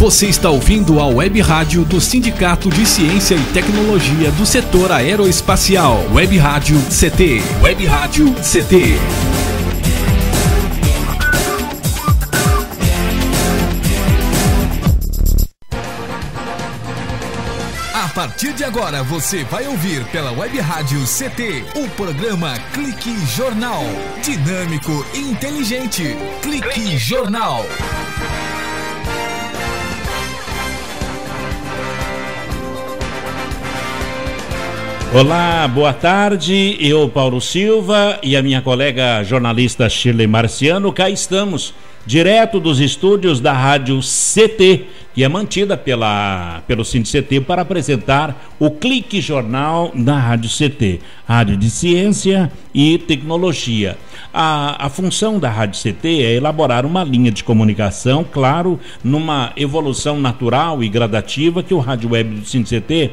Você está ouvindo a Web Rádio do Sindicato de Ciência e Tecnologia do Setor Aeroespacial. Web Rádio CT. Web Rádio CT. A partir de agora você vai ouvir pela Web Rádio CT o programa Clique Jornal. Dinâmico e inteligente. Clique Jornal. Olá, boa tarde. Eu, Paulo Silva, e a minha colega jornalista Shirley Marciano, cá estamos, direto dos estúdios da Rádio CT, que é mantida pelo CT para apresentar o Clique Jornal da Rádio CT, Rádio de Ciência e Tecnologia. A função da Rádio CT é elaborar uma linha de comunicação, claro, numa evolução natural e gradativa que o Rádio Web do CT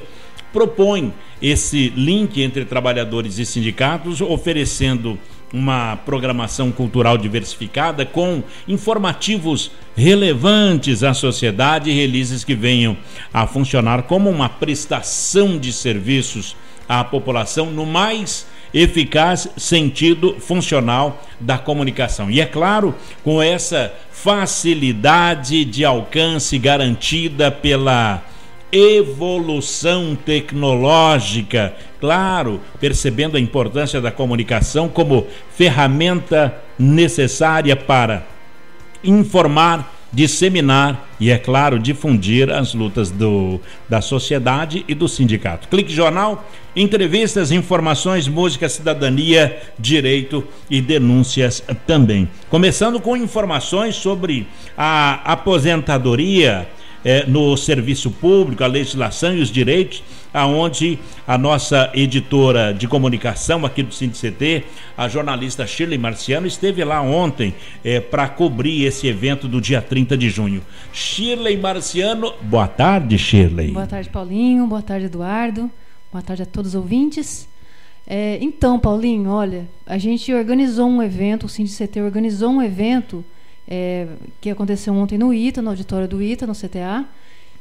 propõe esse link entre trabalhadores e sindicatos, oferecendo uma programação cultural diversificada com informativos relevantes à sociedade e releases que venham a funcionar como uma prestação de serviços à população no mais eficaz sentido funcional da comunicação. E é claro, com essa facilidade de alcance garantida pela evolução tecnológica, claro, percebendo a importância da comunicação como ferramenta necessária para informar, disseminar e, é claro, difundir as lutas da sociedade e do sindicato. Clique Jornal, entrevistas, informações, música, cidadania, direito e denúncias também. Começando com informações sobre a aposentadoria no serviço público, a legislação e os direitos, aonde a nossa editora de comunicação aqui do CT, a jornalista Shirley Marciano, esteve lá ontem para cobrir esse evento do dia 30 de junho. Shirley Marciano, boa tarde, Shirley. Boa tarde, Paulinho, boa tarde, Eduardo, boa tarde a todos os ouvintes. Então, Paulinho, olha, a gente organizou um evento, o CT organizou um evento que aconteceu ontem no ITA, no auditório do ITA, no CTA,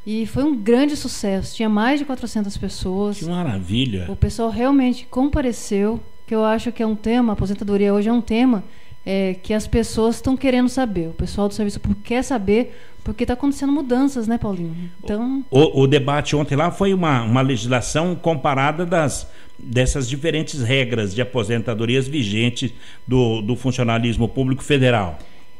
e foi um grande sucesso. Tinha mais de 400 pessoas. Que maravilha! O pessoal realmente compareceu, que eu acho que é um tema, a aposentadoria hoje é um tema que as pessoas estão querendo saber. O pessoal do serviço público quer saber, porque está acontecendo mudanças, né, Paulinho? Então, o debate ontem lá foi uma legislação comparada dessas diferentes regras de aposentadorias vigentes do funcionalismo público federal.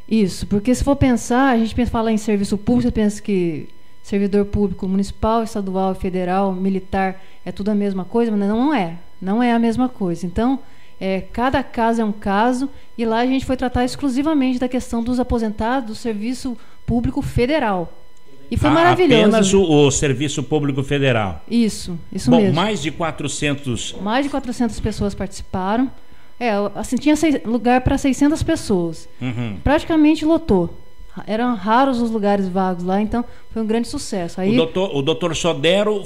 Isso, porque se for pensar, a gente fala em serviço público, você pensa que servidor público municipal, estadual, federal, militar, é tudo a mesma coisa, mas não é a mesma coisa. Então, cada caso é um caso, e lá a gente foi tratar exclusivamente da questão dos aposentados do serviço público federal. E foi maravilhoso. Apenas o serviço público federal. Isso Bom, mesmo. Mais de 400 pessoas participaram. Assim, tinha lugar para 600 pessoas. Praticamente lotou. Eram raros os lugares vagos lá, então foi um grande sucesso. Aí, o doutor Sodero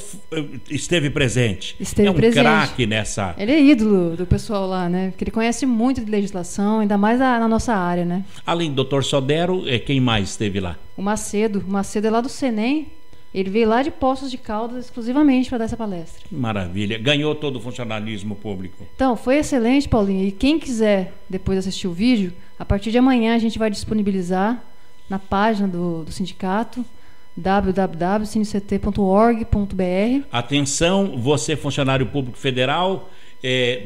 esteve presente. Esteve presente. É um craque nessa... Ele é ídolo do pessoal lá, né? Porque ele conhece muito de legislação, ainda mais na nossa área, né? Além do doutor Sodero, quem mais esteve lá? O Macedo. O Macedo é lá do Senem. Ele veio lá de Poços de Caldas exclusivamente para dar essa palestra. Maravilha. Ganhou todo o funcionalismo público. Então, foi excelente, Paulinho. E quem quiser depois assistir o vídeo, a partir de amanhã a gente vai disponibilizar na página do sindicato, www.sindct.org.br. Atenção, você funcionário público federal,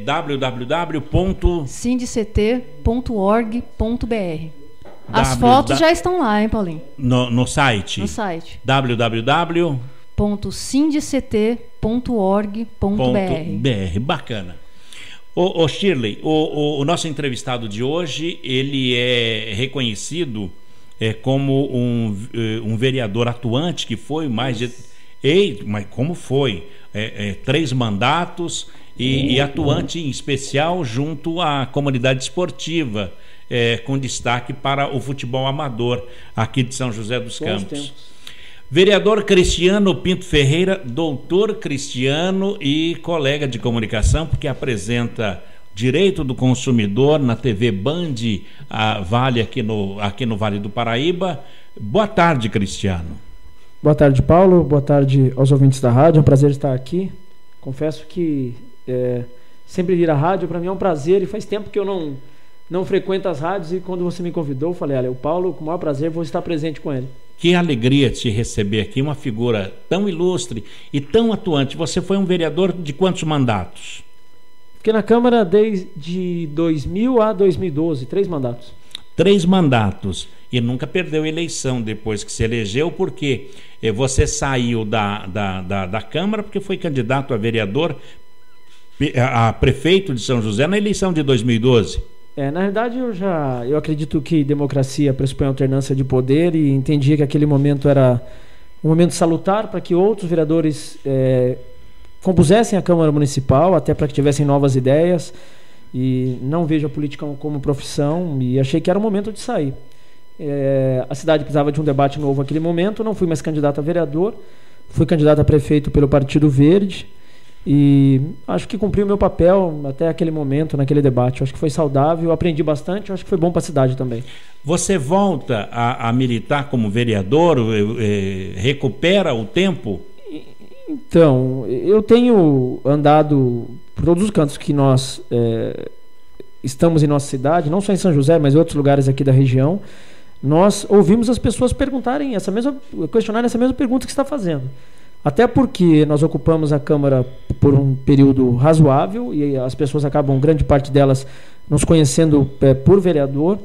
www.sindct.org.br. As fotos já estão lá, hein, Paulinho? No site? No site. www.sindct.org.br. Bacana. Ô Shirley, o nosso entrevistado de hoje, ele é reconhecido como um vereador atuante, que foi mais de... mas como foi? 3 mandatos e atuante em especial junto à comunidade esportiva, com destaque para o futebol amador aqui de São José dos Campos. Vereador Cristiano Pinto Ferreira, doutor Cristiano e colega de comunicação, porque apresenta Direito do Consumidor na TV Band Vale aqui no Vale do Paraíba. Boa tarde, Cristiano. Boa tarde, Paulo. Boa tarde aos ouvintes da rádio. É um prazer estar aqui. Confesso que sempre vir à rádio para mim é um prazer e faz tempo que eu não frequento as rádios e quando você me convidou, eu falei, olha, o Paulo, com o maior prazer, vou estar presente com ele. Que alegria te receber aqui, uma figura tão ilustre e tão atuante. Você foi um vereador de quantos mandatos? Fiquei na Câmara desde 2000 a 2012, 3 mandatos. 3 mandatos e nunca perdeu eleição depois que se elegeu, porque você saiu da Câmara porque foi candidato a vereador, a prefeito de São José na eleição de 2012. Na verdade eu acredito que democracia pressupõe alternância de poder e entendia que aquele momento era um momento salutar para que outros vereadores compusessem a Câmara Municipal, até para que tivessem novas ideias. E não vejo a política como profissão e achei que era o momento de sair. A cidade precisava de um debate novo naquele momento, não fui mais candidato a vereador, fui candidato a prefeito pelo Partido Verde e acho que cumpri o meu papel até aquele momento, naquele debate. Acho que foi saudável, aprendi bastante, acho que foi bom para a cidade também. Você volta a militar como vereador, recupera o tempo? Então, eu tenho andado por todos os cantos que nós estamos em nossa cidade, não só em São José, mas em outros lugares aqui da região. Nós ouvimos as pessoas questionarem essa mesma pergunta que você está fazendo. Até porque nós ocupamos a Câmara por um período razoável e as pessoas acabam, grande parte delas, nos conhecendo por vereador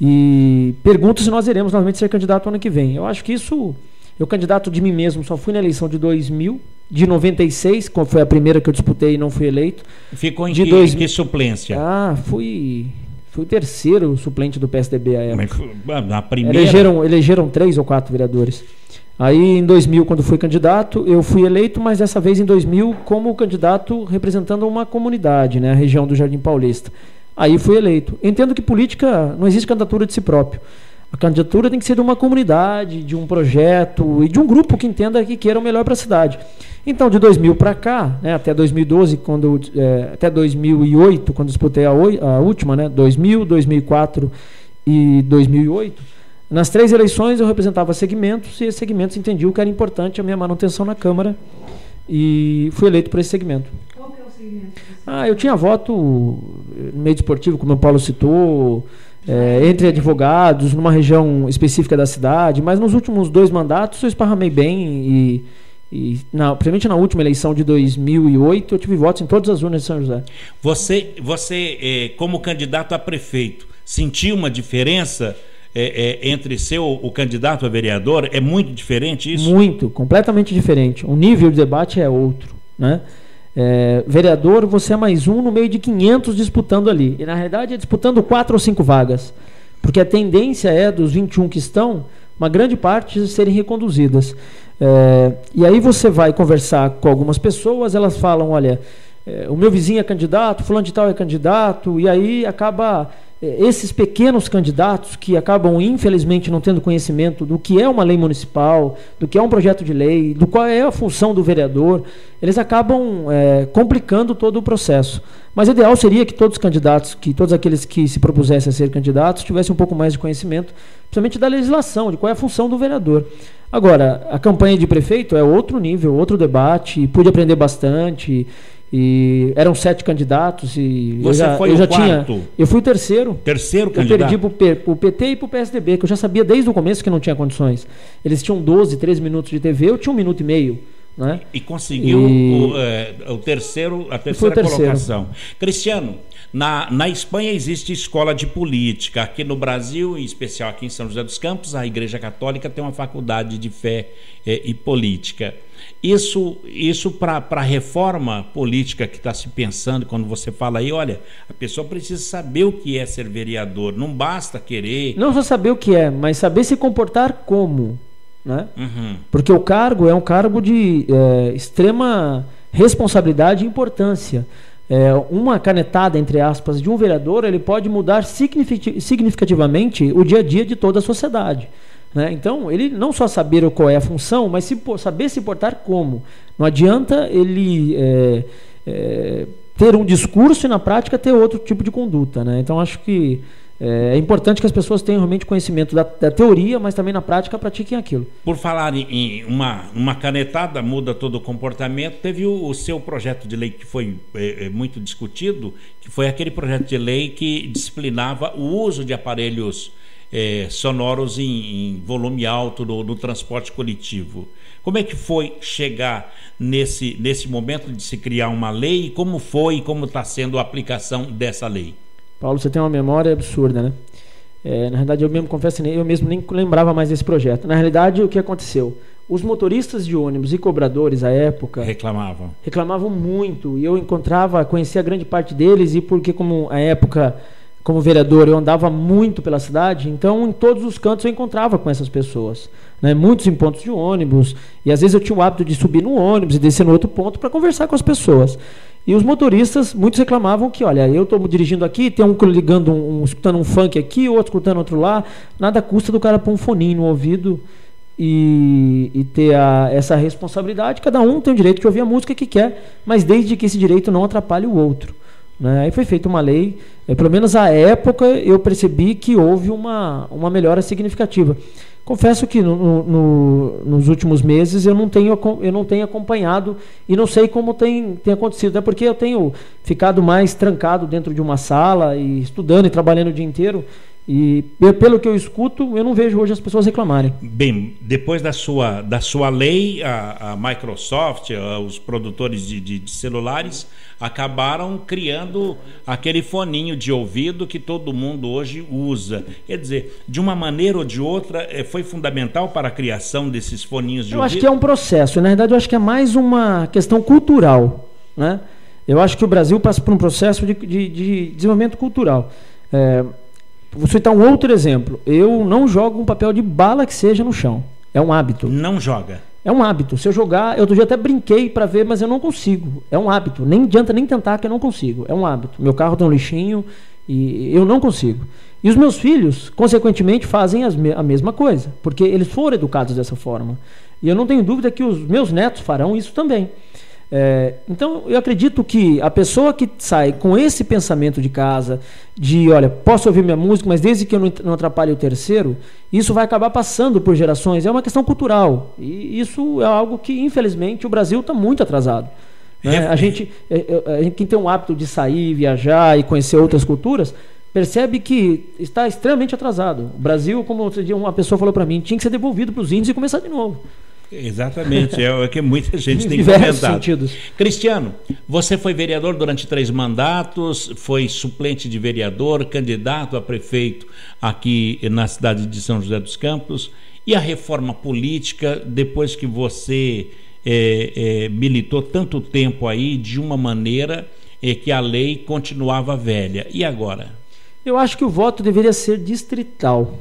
e perguntam se nós iremos novamente ser candidato ano que vem. Eu acho que isso... Eu, candidato de mim mesmo, só fui na eleição de 2000, de 96, quando foi a primeira que eu disputei e não fui eleito. Ficou em que suplência? Fui o terceiro suplente do PSDB à época. Mas, na primeira... Elegeram 3 ou 4 vereadores. Aí, em 2000, quando fui candidato, eu fui eleito, mas dessa vez em 2000 como candidato representando uma comunidade, né, a região do Jardim Paulista. Aí fui eleito. Entendo que política não existe candidatura de si próprio. A candidatura tem que ser de uma comunidade, de um projeto e de um grupo que entenda que queira o melhor para a cidade. Então, de 2000 para cá, né, até 2012, até 2008, quando disputei a última, né, 2000, 2004 e 2008, nas 3 eleições eu representava segmentos e esses segmentos entendiam que era importante a minha manutenção na Câmara e fui eleito por esse segmento. Qual que é o segmento? Eu tinha voto no meio desportivo, como o Paulo citou, entre advogados, numa região específica da cidade, mas nos últimos 2 mandatos eu esparramei bem principalmente na última eleição de 2008 eu tive votos em todas as urnas de São José. Você como candidato a prefeito, sentiu uma diferença entre ser o candidato a vereador? É muito diferente isso? Muito, completamente diferente. O nível de debate é outro, né? Vereador, você é mais um no meio de 500 disputando ali. E na realidade é disputando 4 ou 5 vagas. Porque a tendência é dos 21 que estão, uma grande parte serem reconduzidas. E aí você vai conversar com algumas pessoas, elas falam, olha, o meu vizinho é candidato, fulano de tal é candidato, e aí acaba esses pequenos candidatos que acabam infelizmente não tendo conhecimento do que é uma lei municipal, do que é um projeto de lei, do qual é a função do vereador, eles acabam complicando todo o processo. Mas o ideal seria que todos os candidatos, que todos aqueles que se propusessem a ser candidatos tivessem um pouco mais de conhecimento, principalmente da legislação, de qual é a função do vereador. Agora, a campanha de prefeito é outro nível, outro debate, pude aprender bastante. E eram 7 candidatos e eu já tinha. Eu fui o terceiro. Terceiro candidato. Eu perdi pro PT e pro PSDB, que eu já sabia desde o começo que não tinha condições. Eles tinham 12, 13 minutos de TV, eu tinha 1 minuto e meio. Né? E conseguiu a terceira colocação. Cristiano, na Espanha existe escola de política. Aqui no Brasil, em especial aqui em São José dos Campos, a Igreja Católica tem uma faculdade de fé e política. Isso para a reforma política que está se pensando, quando você fala aí, olha, a pessoa precisa saber o que é ser vereador, não basta querer... Não só saber o que é, mas saber se comportar como, né? Uhum. Porque o cargo é um cargo de extrema responsabilidade e importância. Uma canetada, entre aspas, de um vereador, ele pode mudar significativamente o dia a dia de toda a sociedade. Né? Então, ele não só saber qual é a função, mas saber se portar como. Não adianta ele ter um discurso e na prática ter outro tipo de conduta. Né? Então, acho que É importante que as pessoas tenham realmente conhecimento da teoria, mas também na prática pratiquem aquilo. Por falar em uma canetada muda todo o comportamento, teve o seu projeto de lei que foi muito discutido, que foi aquele projeto de lei que disciplinava o uso de aparelhos sonoros em volume alto no transporte coletivo. Como é que foi chegar nesse momento de se criar uma lei, e como está sendo a aplicação dessa lei? Paulo, você tem uma memória absurda, né? Na realidade, eu mesmo confesso, eu mesmo nem lembrava mais desse projeto. Na realidade, o que aconteceu? Os motoristas de ônibus e cobradores, à época... Reclamavam muito. E eu conhecia grande parte deles, e porque, à época, como vereador, eu andava muito pela cidade, então, em todos os cantos, eu encontrava com essas pessoas. Né? Muitos em pontos de ônibus, e às vezes eu tinha o hábito de subir no ônibus e descer no outro ponto para conversar com as pessoas. E os motoristas, muitos reclamavam que, olha, eu estou dirigindo aqui, tem um ligando, escutando um funk aqui, outro escutando outro lá, nada custa do cara pôr um foninho no ouvido e ter essa responsabilidade. Cada um tem o direito de ouvir a música que quer, mas desde que esse direito não atrapalhe o outro. Né? Aí foi feita uma lei, pelo menos à época eu percebi que houve uma melhora significativa. Confesso que nos últimos meses eu não tenho acompanhado e não sei como tem acontecido, até porque eu tenho ficado mais trancado dentro de uma sala e estudando e trabalhando o dia inteiro, e pelo que eu escuto, eu não vejo hoje as pessoas reclamarem. Bem, depois da sua lei, a Microsoft, os produtores de celulares acabaram criando aquele foninho de ouvido que todo mundo hoje usa. Quer dizer, de uma maneira ou de outra, foi fundamental para a criação desses foninhos de ouvido? Eu acho que é um processo. Na verdade, eu acho que é mais uma questão cultural, né? Eu acho que o Brasil passa por um processo de desenvolvimento cultural. Vou citar um outro exemplo. Eu não jogo um papel de bala que seja no chão. É um hábito. Não joga? É um hábito. Se eu jogar, outro dia até brinquei para ver, mas eu não consigo. É um hábito. Nem adianta nem tentar, que eu não consigo. É um hábito. Meu carro tem um lixinho e eu não consigo. E os meus filhos, consequentemente, fazem a mesma coisa, porque eles foram educados dessa forma. E eu não tenho dúvida que os meus netos farão isso também. Então, eu acredito que a pessoa que sai com esse pensamento de casa, de, olha, posso ouvir minha música, mas desde que eu não atrapalhe o terceiro, isso vai acabar passando por gerações. É uma questão cultural. E isso é algo que, infelizmente, o Brasil está muito atrasado. Né? A gente, quem tem um hábito de sair, viajar e conhecer outras culturas, percebe que está extremamente atrasado. O Brasil, como outro dia uma pessoa falou para mim, tinha que ser devolvido para os índios e começar de novo. Exatamente, é o que muita gente tem comentado. Cristiano, você foi vereador durante 3 mandatos, foi suplente de vereador, candidato a prefeito aqui na cidade de São José dos Campos. E a reforma política, depois que você militou tanto tempo aí, de uma maneira que a lei continuava velha. E agora? Eu acho que o voto deveria ser distrital,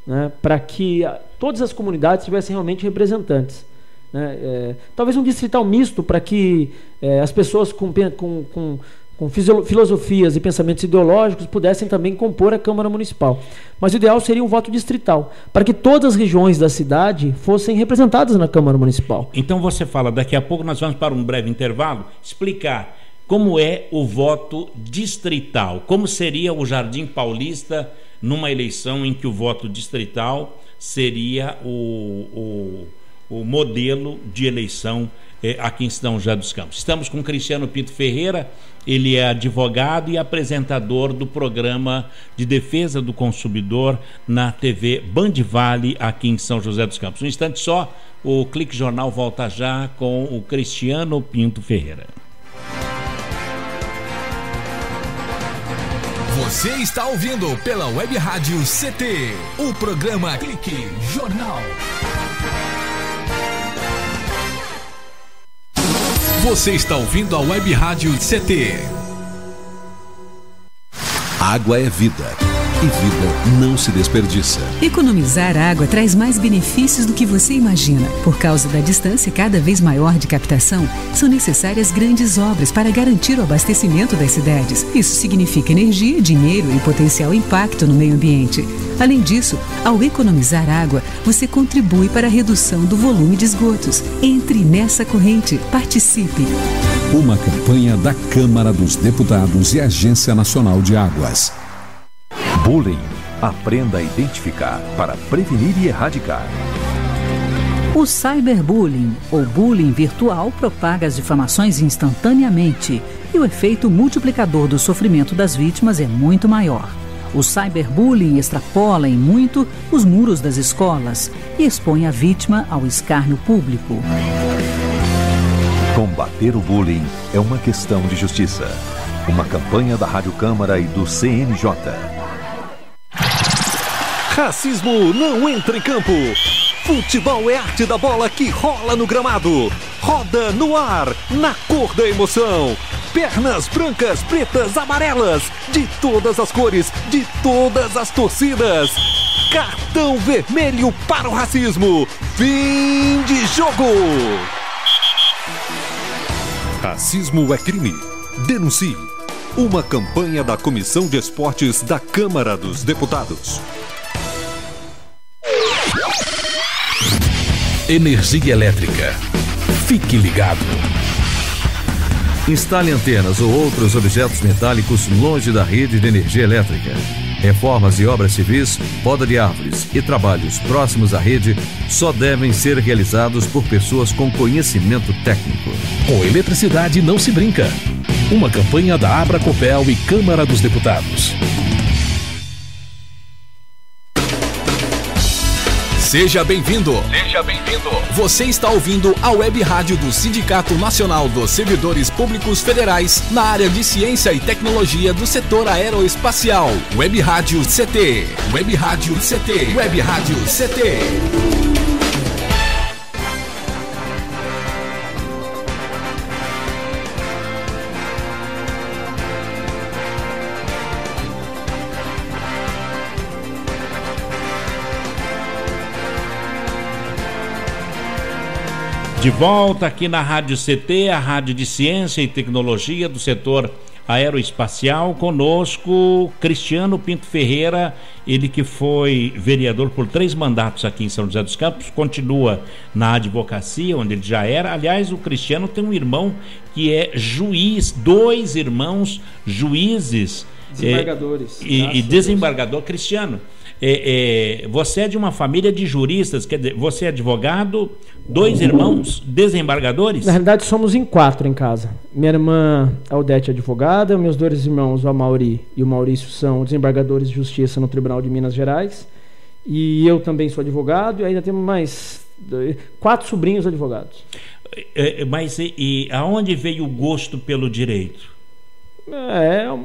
né, para que todas as comunidades tivessem realmente representantes, né? Talvez um distrital misto, para que as pessoas com filosofias e pensamentos ideológicos pudessem também compor a Câmara Municipal. Mas o ideal seria um voto distrital, para que todas as regiões da cidade fossem representadas na Câmara Municipal. Então você fala, daqui a pouco nós vamos para um breve intervalo, explicar como é o voto distrital, como seria o Jardim Paulista numa eleição em que o voto distrital seria o modelo de eleição aqui em São José dos Campos. Estamos com Cristiano Pinto Ferreira, ele é advogado e apresentador do programa de defesa do consumidor na TV Band Vale aqui em São José dos Campos. Um instante só, o Clique Jornal volta já com o Cristiano Pinto Ferreira. Você está ouvindo pela Web Rádio CT, o programa Clique Jornal. Você está ouvindo a Web Rádio CT. Água é vida. E vida não se desperdiça. Economizar água traz mais benefícios do que você imagina. Por causa da distância cada vez maior de captação, são necessárias grandes obras para garantir o abastecimento das cidades. Isso significa energia, dinheiro e potencial impacto no meio ambiente. Além disso, ao economizar água, você contribui para a redução do volume de esgotos. Entre nessa corrente. Participe. Uma campanha da Câmara dos Deputados e Agência Nacional de Águas. Bullying. Aprenda a identificar para prevenir e erradicar. O cyberbullying, ou bullying virtual, propaga as difamações instantaneamente e o efeito multiplicador do sofrimento das vítimas é muito maior. O cyberbullying extrapola em muito os muros das escolas e expõe a vítima ao escárnio público. Combater o bullying é uma questão de justiça. Uma campanha da Rádio Câmara e do CNJ. Racismo não entra em campo. Futebol é arte da bola que rola no gramado. Roda no ar, na cor da emoção. Pernas brancas, pretas, amarelas, de todas as cores, de todas as torcidas. Cartão vermelho para o racismo. Fim de jogo. Racismo é crime. Denuncie. Uma campanha da Comissão de Esportes da Câmara dos Deputados. Energia elétrica. Fique ligado. Instale antenas ou outros objetos metálicos longe da rede de energia elétrica. Reformas e obras civis, poda de árvores e trabalhos próximos à rede só devem ser realizados por pessoas com conhecimento técnico. Com eletricidade não se brinca. Uma campanha da Abracopel e Câmara dos Deputados. Seja bem-vindo. Seja bem-vindo. Você está ouvindo a Web Rádio do Sindicato Nacional dos Servidores Públicos Federais na área de Ciência e Tecnologia do setor aeroespacial. Web Rádio CT. Web Rádio CT. Web Rádio CT. De volta aqui na Rádio CT, a Rádio de Ciência e Tecnologia do setor aeroespacial. Conosco, Cristiano Pinto Ferreira, ele que foi vereador por 3 mandatos aqui em São José dos Campos, continua na advocacia, onde ele já era. Aliás, o Cristiano tem um irmão que é juiz, 2 irmãos juízes. Desembargadores. E desembargador. Cristiano, você é de uma família de juristas, quer dizer, você é advogado, 2 irmãos desembargadores? Na realidade somos em 4 em casa. Minha irmã Aldete é advogada, meus 2 irmãos, o Amaury e o Maurício, são desembargadores de justiça no Tribunal de Minas Gerais, e eu também sou advogado, e ainda temos mais 4 sobrinhos advogados. Mas aonde veio o gosto pelo direito?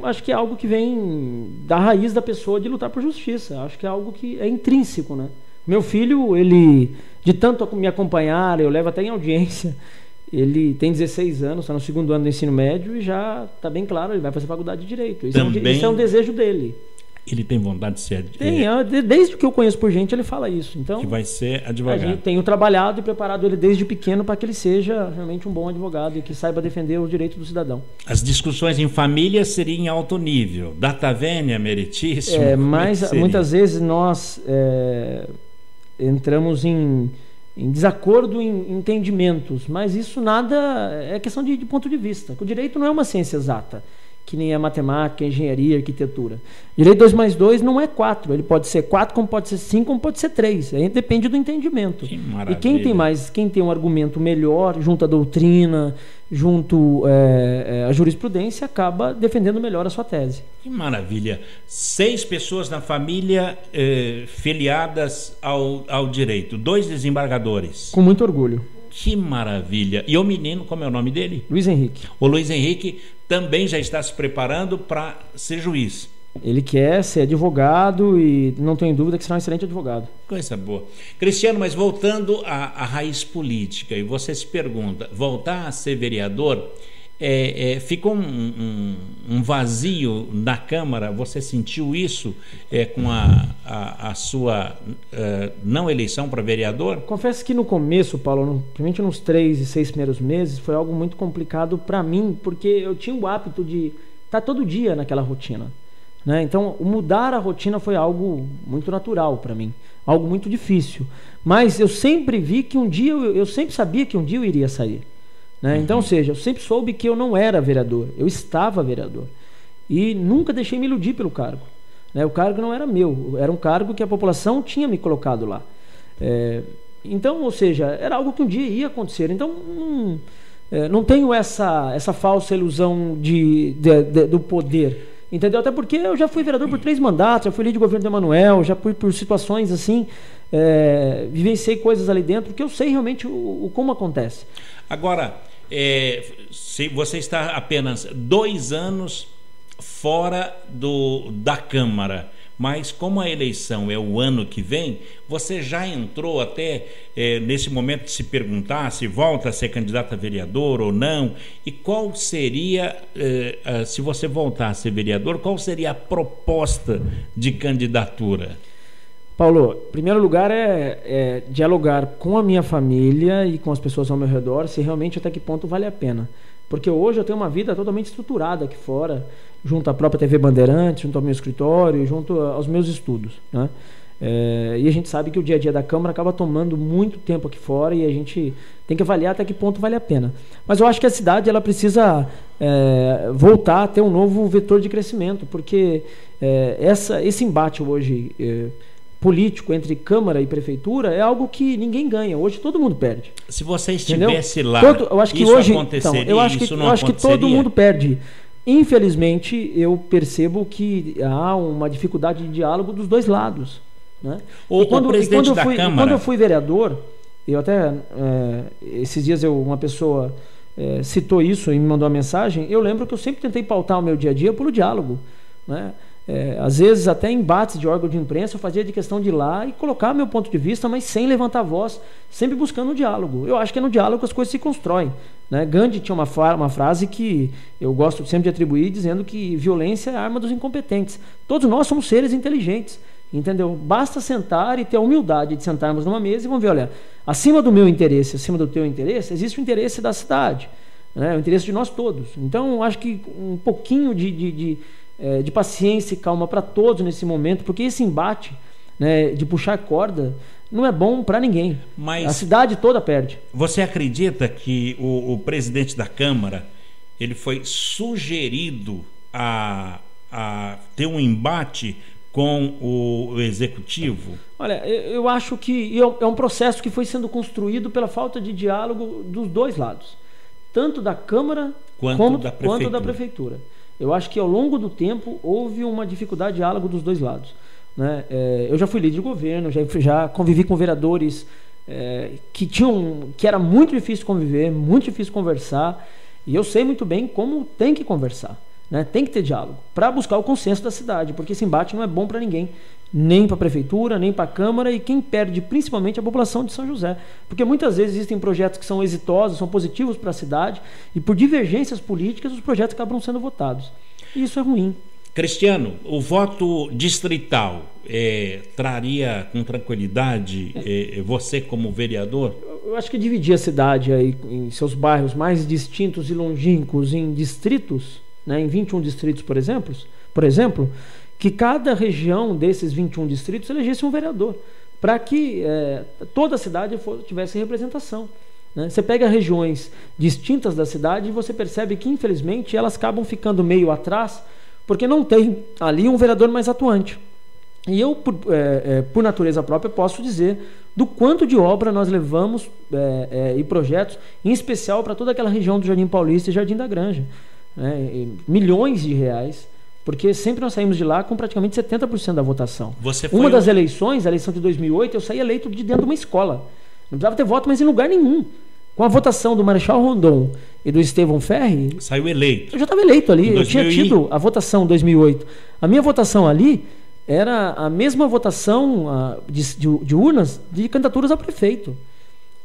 Acho que é algo que vem da raiz da pessoa de lutar por justiça. Acho que é algo que é intrínseco, né? Meu filho, ele, de tanto me acompanhar, eu levo até em audiência, ele tem 16 anos, está no 2º ano do ensino médio e já está bem claro, ele vai fazer faculdade de Direito. Isso é um desejo dele. Ele tem vontade de ser... Desde que eu conheço por gente, ele fala isso. Então, que vai ser advogado. A gente tenho trabalhado e preparado ele desde pequeno para que ele seja realmente um bom advogado e que saiba defender os direitos do cidadão. As discussões em família seriam em alto nível. Data vênia, meritíssimo. Mas muitas vezes nós entramos em desacordo em entendimentos, mas isso nada é questão de ponto de vista. O direito não é uma ciência exata, que nem a matemática, a engenharia, a arquitetura. Direito 2 mais 2 não é 4. Ele pode ser 4, como pode ser 5, como pode ser 3. Aí depende do entendimento. Que maravilha. E quem tem um argumento melhor, junto à doutrina, junto à jurisprudência, acaba defendendo melhor a sua tese. Que maravilha. 6 pessoas na família filiadas ao direito. 2 desembargadores. Com muito orgulho. Que maravilha. E o menino, como é o nome dele? Luiz Henrique. O Luiz Henrique também já está se preparando para ser juiz. Ele quer ser advogado e não tenho dúvida que será um excelente advogado. Coisa boa. Cristiano, mas voltando à raiz política, e você se pergunta, voltar a ser vereador, ficou um vazio na Câmara? Você sentiu isso com a sua não eleição para vereador? Confesso que no começo, Paulo, principalmente nos 3 e 6 primeiros meses, foi algo muito complicado para mim, porque eu tinha o hábito de estar todo dia naquela rotina, né? Então, mudar a rotina foi algo muito natural para mim, algo muito difícil. Mas eu sempre vi que um dia, eu sempre sabia que um dia eu iria sair, né? Então, ou seja, eu sempre soube que eu não era vereador, eu estava vereador. E nunca deixei me iludir pelo cargo, né? O cargo não era meu, era um cargo que a população tinha me colocado lá. Então, ou seja, era algo que um dia ia acontecer. Então, não tenho essa falsa ilusão do poder. Entendeu? Até porque eu já fui vereador por 3 mandatos, já fui líder de governo do Emanuel, já fui por situações assim, vivenciei coisas ali dentro que eu sei realmente como acontece. Agora, se você está apenas 2 anos fora da Câmara, mas como a eleição é o ano que vem, você já entrou até nesse momento de se perguntar se volta a ser candidato a vereador ou não, e qual seria, se você voltar a ser vereador, qual seria a proposta de candidatura? Paulo, em primeiro lugar é dialogar com a minha família e com as pessoas ao meu redor, se realmente até que ponto vale a pena. Porque hoje eu tenho uma vida totalmente estruturada aqui fora, junto à própria TV Bandeirantes, junto ao meu escritório, junto aos meus estudos, né? E a gente sabe que o dia a dia da Câmara acaba tomando muito tempo aqui fora e a gente tem que avaliar até que ponto vale a pena. Mas eu acho que a cidade ela precisa voltar a ter um novo vetor de crescimento, porque esse embate hoje político entre Câmara e Prefeitura é algo que ninguém ganha. Hoje todo mundo perde. Se você estivesse lá, eu acho que isso hoje, aconteceria? Então, eu acho que todo mundo perde. Infelizmente, eu percebo que há uma dificuldade de diálogo dos dois lados, né? Quando eu fui vereador, eu até esses dias uma pessoa citou isso e me mandou uma mensagem. Eu lembro que eu sempre tentei pautar o meu dia a dia pelo diálogo, né? Às vezes até embates de órgão de imprensa eu fazia de questão de ir lá e colocar meu ponto de vista, mas sem levantar a voz, sempre buscando o diálogo. Eu acho que é no diálogo que as coisas se constroem, né? Gandhi tinha uma frase que eu gosto sempre de atribuir, dizendo que violência é a arma dos incompetentes. Todos nós somos seres inteligentes, entendeu? Basta sentar e ter a humildade de sentarmos numa mesa e vamos ver, olha, acima do meu interesse, acima do teu interesse, existe o interesse da cidade, né? O interesse de nós todos. Então eu acho que um pouquinho de paciência e calma para todos nesse momento, porque esse embate, né, de puxar corda não é bom para ninguém. Mas a cidade toda perde. Você acredita que o presidente da Câmara ele foi sugerido a ter um embate com o executivo? Olha, eu acho que é um processo que foi sendo construído pela falta de diálogo dos dois lados, tanto da Câmara quanto da Prefeitura. Eu acho que ao longo do tempo houve uma dificuldade de diálogo dos dois lados, né? Eu já fui líder de governo, já convivi com vereadores que era muito difícil conviver, muito difícil conversar, e eu sei muito bem como tem que conversar, né? Tem que ter diálogo para buscar o consenso da cidade, porque esse embate não é bom para ninguém, nem para a Prefeitura, nem para a Câmara, e quem perde principalmente a população de São José, porque muitas vezes existem projetos que são exitosos, são positivos para a cidade, e por divergências políticas os projetos acabam sendo votados, e isso é ruim. Cristiano, o voto distrital traria com tranquilidade você como vereador? Eu acho que dividir a cidade aí em seus bairros mais distintos e longínquos em distritos, né, em 21 distritos, por exemplo, que cada região desses 21 distritos elegesse um vereador, para que toda a cidade tivesse representação, né? Você pega regiões distintas da cidade e você percebe que, infelizmente, elas acabam ficando meio atrás, porque não tem ali um vereador mais atuante. E eu, por natureza própria, posso dizer do quanto de obra nós levamos e projetos, em especial para toda aquela região do Jardim Paulista e Jardim da Granja, né? Milhões de reais, porque sempre nós saímos de lá com praticamente 70% da votação. Uma das eleições, a eleição de 2008, eu saí eleito de dentro de uma escola. Não precisava ter voto, mas em lugar nenhum. Com a votação do Marechal Rondon e do Estevão Ferri... Saiu eleito. Eu já estava eleito ali. Eu tinha tido a votação em 2008. A minha votação ali era a mesma votação de urnas de candidaturas a prefeito,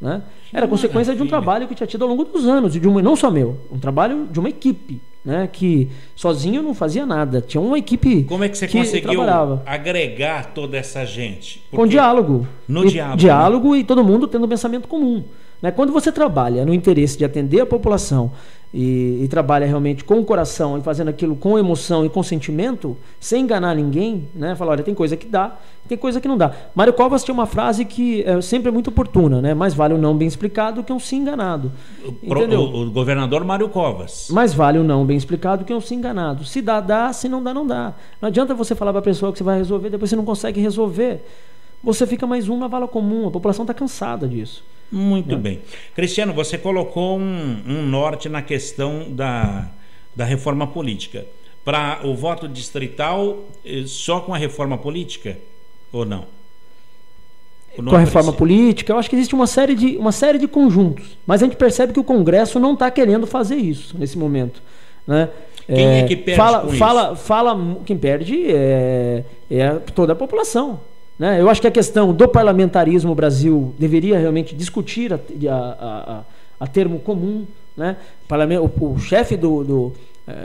né? Era consequência de um trabalho que eu tinha tido ao longo dos anos, não só meu, um trabalho de uma equipe, né, que sozinho eu não fazia nada, tinha uma equipe. Como é que você conseguiu agregar toda essa gente? Com diálogo. No diálogo e todo mundo tendo um pensamento comum, né? Quando você trabalha no interesse de atender a população e trabalha realmente com o coração e fazendo aquilo com emoção e com sentimento, sem enganar ninguém, né? Fala, olha, tem coisa que dá, tem coisa que não dá. Mário Covas tinha uma frase que sempre é muito oportuna, né? Mais vale um não bem explicado que um sim enganado. Entendeu? O governador Mário Covas. Mais vale um não bem explicado que um sim enganado. Se dá, dá. Se não dá, não dá. Não adianta você falar para a pessoa que você vai resolver, depois você não consegue resolver. Você fica mais um na vala comum. A população está cansada disso. Muito bem. Cristiano, você colocou um norte na questão da reforma política. Para o voto distrital, só com a reforma política ou não? Com a reforma política, eu acho que existe uma série de conjuntos. Mas a gente percebe que o Congresso não está querendo fazer isso nesse momento, né? Quem é que perde com isso? Quem perde é toda a população. Né? Eu acho que a questão do parlamentarismo, o Brasil deveria realmente discutir a termo comum. Né? O chefe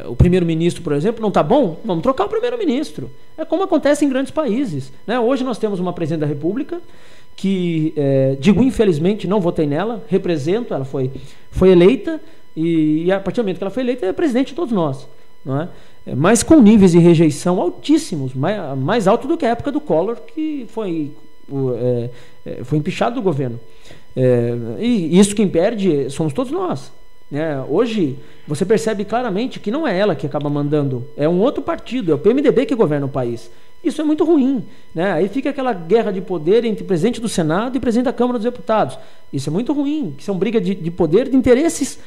o primeiro-ministro, por exemplo, não está bom? Vamos trocar o primeiro-ministro. É como acontece em grandes países. Né? Hoje nós temos uma presidente da República que, digo infelizmente, não votei nela, represento, ela foi eleita e a partir do momento que ela foi eleita, é presidente de todos nós. Não é? Mas com níveis de rejeição altíssimos, mais alto do que a época do Collor, que foi empichado do governo. E isso quem perde somos todos nós. Né? Hoje você percebe claramente que não é ela que acaba mandando, é um outro partido, é o PMDB que governa o país. Isso é muito ruim. Né? Aí fica aquela guerra de poder entre presidente do Senado e presidente da Câmara dos Deputados. Isso é muito ruim, que são brigas de poder, de interesses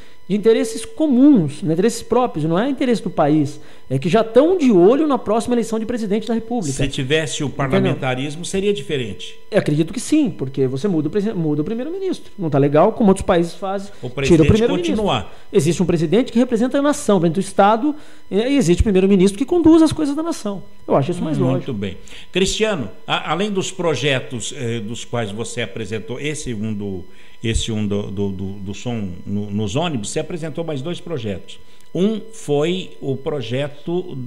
comuns, né? Interesses próprios, não é interesse do país. É que já estão de olho na próxima eleição de presidente da República. Se tivesse o parlamentarismo, seria diferente. Eu acredito que sim, porque você muda o primeiro-ministro. Não está legal, como outros países fazem. O presidente tira o primeiro-ministro. Continuar. Existe um presidente que representa a nação, dentro do Estado, e existe o primeiro-ministro que conduz as coisas da nação. Eu acho isso mais lógico. Muito bem. Cristiano, além dos projetos dos quais você apresentou, esse um do som nos ônibus, você apresentou mais 2 projetos. Um foi o projeto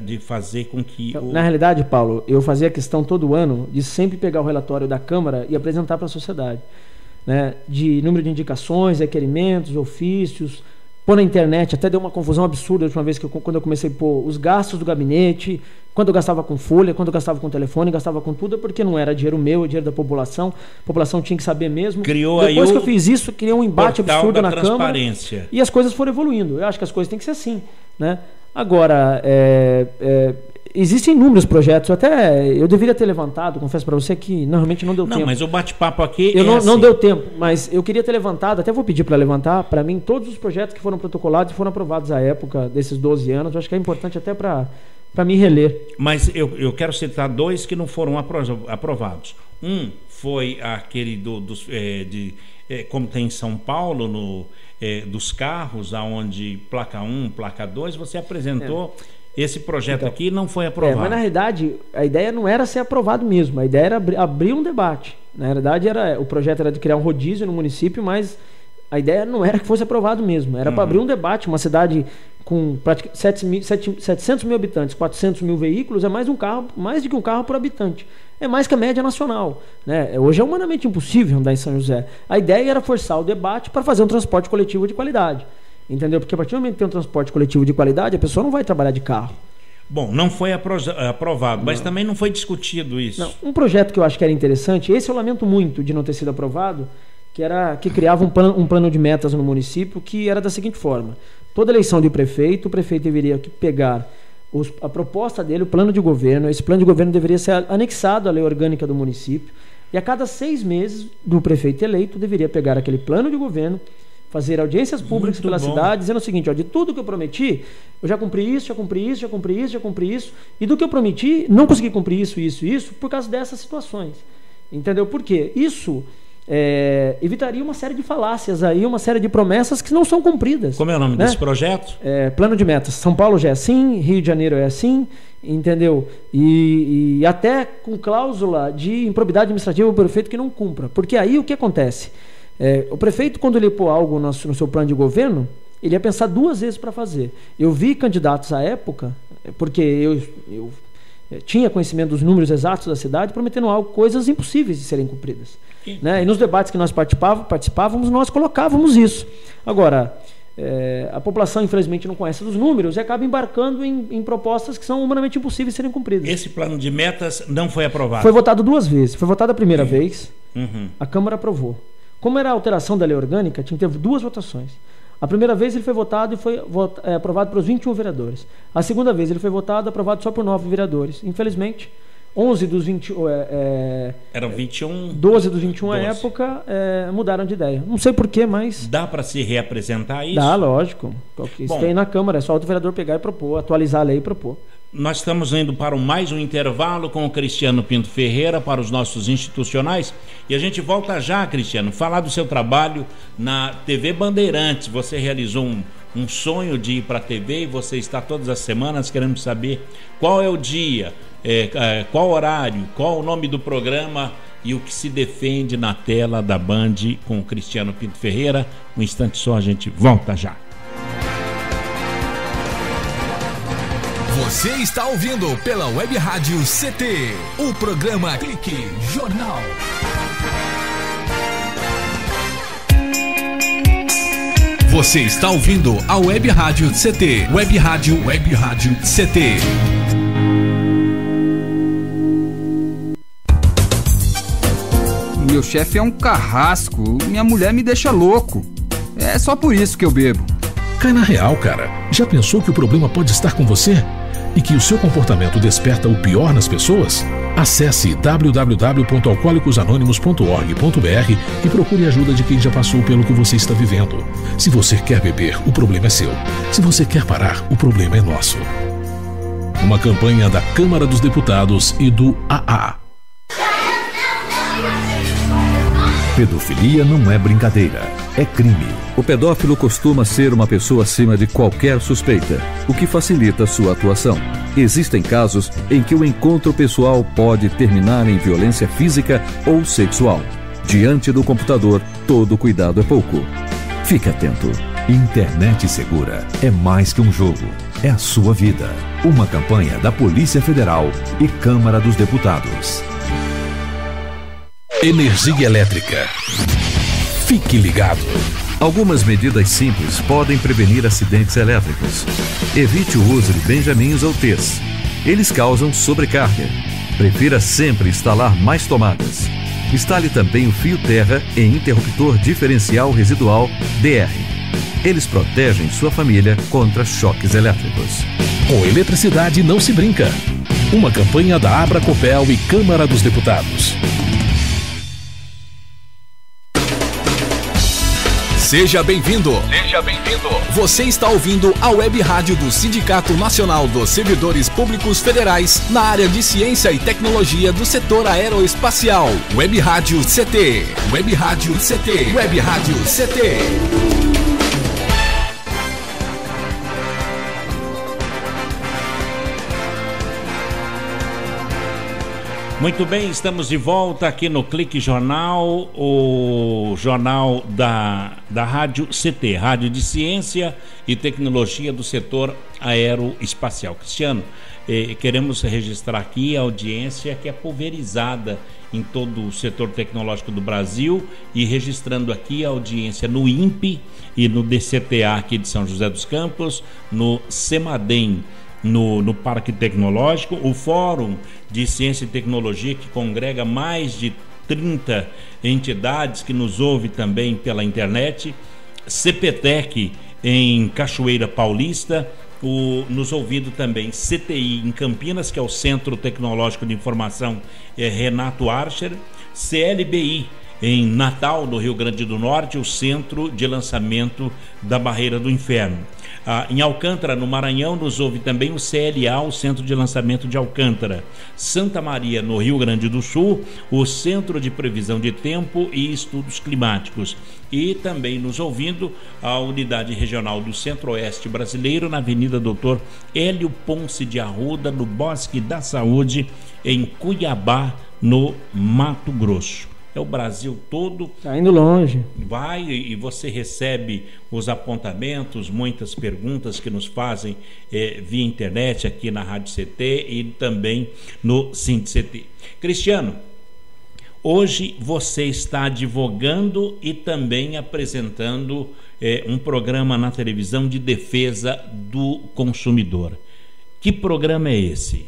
de fazer com que... Na realidade, Paulo, eu fazia questão todo ano de sempre pegar o relatório da Câmara e apresentar para a sociedade. Né? De número de indicações, requerimentos, ofícios, pôr na internet, até deu uma confusão absurda a última vez quando eu comecei a pôr os gastos do gabinete, quando eu gastava com folha, quando eu gastava com telefone, gastava com tudo, porque não era dinheiro meu, é dinheiro da população. A população tinha que saber mesmo. Depois que eu fiz isso, criou um embate absurdo na Câmara. E as coisas foram evoluindo. Eu acho que as coisas têm que ser assim. Né? Agora, existem inúmeros projetos. Até eu deveria ter levantado, confesso para você que normalmente não deu tempo. Não, mas o bate-papo aqui não deu tempo, mas eu queria ter levantado, até vou pedir para levantar, para mim, todos os projetos que foram protocolados e foram aprovados à época desses 12 anos. Eu acho que é importante até para me reler. Mas eu quero citar 2 que não foram aprovados. Um foi aquele como tem em São Paulo, dos carros, onde placa 1, placa 2, você apresentou... Esse projeto aqui não foi aprovado. Mas na realidade, a ideia não era ser aprovado mesmo. A ideia era abrir um debate. Na realidade, o projeto era de criar um rodízio no município, mas a ideia não era que fosse aprovado mesmo. Era para abrir um debate. Uma cidade com 700 mil habitantes, 400 mil veículos, é mais de que um carro por habitante. É mais que a média nacional. Né? Hoje é humanamente impossível andar em São José. A ideia era forçar o debate para fazer um transporte coletivo de qualidade. Entendeu? Porque a partir do momento que tem um transporte coletivo de qualidade, a pessoa não vai trabalhar de carro. Bom, não foi aprovado, mas também não foi discutido isso. Não. Um projeto que eu acho que era interessante, esse eu lamento muito de não ter sido aprovado, que criava um plano de metas no município, que era da seguinte forma: toda eleição de prefeito, o prefeito deveria pegar a proposta dele, o plano de governo, esse plano de governo deveria ser anexado à lei orgânica do município, e a cada 6 meses do prefeito eleito deveria pegar aquele plano de governo, fazer audiências públicas pela cidade, dizendo o seguinte: de tudo que eu prometi, eu já cumpri isso, e do que eu prometi, não consegui cumprir isso, por causa dessas situações. Entendeu? Por quê? Isso evitaria uma série de falácias aí, uma série de promessas que não são cumpridas. Como é o nome desse projeto? Plano de metas. São Paulo já é assim, Rio de Janeiro é assim, entendeu? E até com cláusula de improbidade administrativa o prefeito que não cumpra. Porque aí o que acontece? O prefeito, quando ele pôr algo no seu plano de governo, ele ia pensar 2 vezes para fazer. Eu vi candidatos à época, porque tinha conhecimento dos números exatos da cidade, prometendo coisas impossíveis de serem cumpridas. Né? E nos debates que nós participávamos, nós colocávamos isso. Agora, a população, infelizmente, não conhece dos números e acaba embarcando em propostas que são humanamente impossíveis de serem cumpridas. Esse plano de metas não foi aprovado? Foi votado 2 vezes. Foi votado a primeira vez, a Câmara aprovou. Como era a alteração da lei orgânica, tinha que ter 2 votações. A primeira vez ele foi votado e foi aprovado pelos 21 vereadores. A segunda vez ele foi votado e aprovado só por 9 vereadores. Infelizmente, 11 dos 21... eram 21... 12 dos 21 à época mudaram de ideia. Não sei porquê, mas... Dá para se reapresentar isso? Dá, lógico. Isso tem na Câmara, é só o vereador pegar e propor, atualizar a lei e propor. Nós estamos indo para mais um intervalo com o Cristiano Pinto Ferreira para os nossos institucionais e a gente volta já, Cristiano, falar do seu trabalho na TV Bandeirantes. Você realizou um sonho de ir para a TV e você está todas as semanas querendo saber qual é o dia, qual horário, qual o nome do programa e o que se defende na tela da Band com o Cristiano Pinto Ferreira. Um instante só, a gente volta já. Você está ouvindo pela Web Rádio CT, o programa Clique Jornal. Você está ouvindo a Web Rádio CT, Web Rádio CT. Meu chefe é um carrasco, minha mulher me deixa louco. É só por isso que eu bebo. Cai na real, cara. Já pensou que o problema pode estar com você? E que o seu comportamento desperta o pior nas pessoas? Acesse www.alcoolicosanonimos.org.br e procure ajuda de quem já passou pelo que você está vivendo. Se você quer beber, o problema é seu. Se você quer parar, o problema é nosso. Uma campanha da Câmara dos Deputados e do AA. Pedofilia não é brincadeira, é crime. O pedófilo costuma ser uma pessoa acima de qualquer suspeita, o que facilita sua atuação. Existem casos em que o encontro pessoal pode terminar em violência física ou sexual. Diante do computador, todo cuidado é pouco. Fique atento. Internet segura é mais que um jogo, é a sua vida. Uma campanha da Polícia Federal e Câmara dos Deputados. Energia elétrica. Fique ligado. Algumas medidas simples podem prevenir acidentes elétricos. Evite o uso de benjamins ou T's. Eles causam sobrecarga. Prefira sempre instalar mais tomadas. Instale também o fio terra e interruptor diferencial residual DR. Eles protegem sua família contra choques elétricos. Com eletricidade não se brinca. Uma campanha da Abracopel e Câmara dos Deputados. Seja bem-vindo. Seja bem-vindo. Você está ouvindo a Web Rádio do Sindicato Nacional dos Servidores Públicos Federais na área de Ciência e Tecnologia do setor aeroespacial. Web Rádio CT. Web Rádio CT. Web Rádio CT. Muito bem, estamos de volta aqui no Clique Jornal, o jornal da Rádio CT, Rádio de Ciência e Tecnologia do setor aeroespacial. Cristiano, queremos registrar aqui a audiência que é pulverizada em todo o setor tecnológico do Brasil e registrando aqui a audiência no INPE e no DCTA aqui de São José dos Campos, no CEMADEM, no Parque Tecnológico, o Fórum de Ciência e Tecnologia, que congrega mais de 30 entidades que nos ouve também pela internet, CPTEC em Cachoeira Paulista, nos ouvindo também CTI em Campinas, que é o Centro Tecnológico de Informação Renato Archer, CLBI em Natal, no Rio Grande do Norte, o Centro de Lançamento da Barreira do Inferno. Em Alcântara, no Maranhão, nos ouve também o CLA, o Centro de Lançamento de Alcântara. Santa Maria, no Rio Grande do Sul, o Centro de Previsão de Tempo e Estudos Climáticos. E também nos ouvindo a Unidade Regional do Centro-Oeste Brasileiro, na Avenida Doutor Hélio Ponce de Arruda, no Bosque da Saúde, em Cuiabá, no Mato Grosso. é o Brasil todo. Está indo longe. Vai e você recebe os apontamentos, muitas perguntas que nos fazem via internet aqui na Rádio CT e também no SINDI-CT. Cristiano, hoje você está advogando e também apresentando um programa na televisão de defesa do consumidor. Que programa é esse?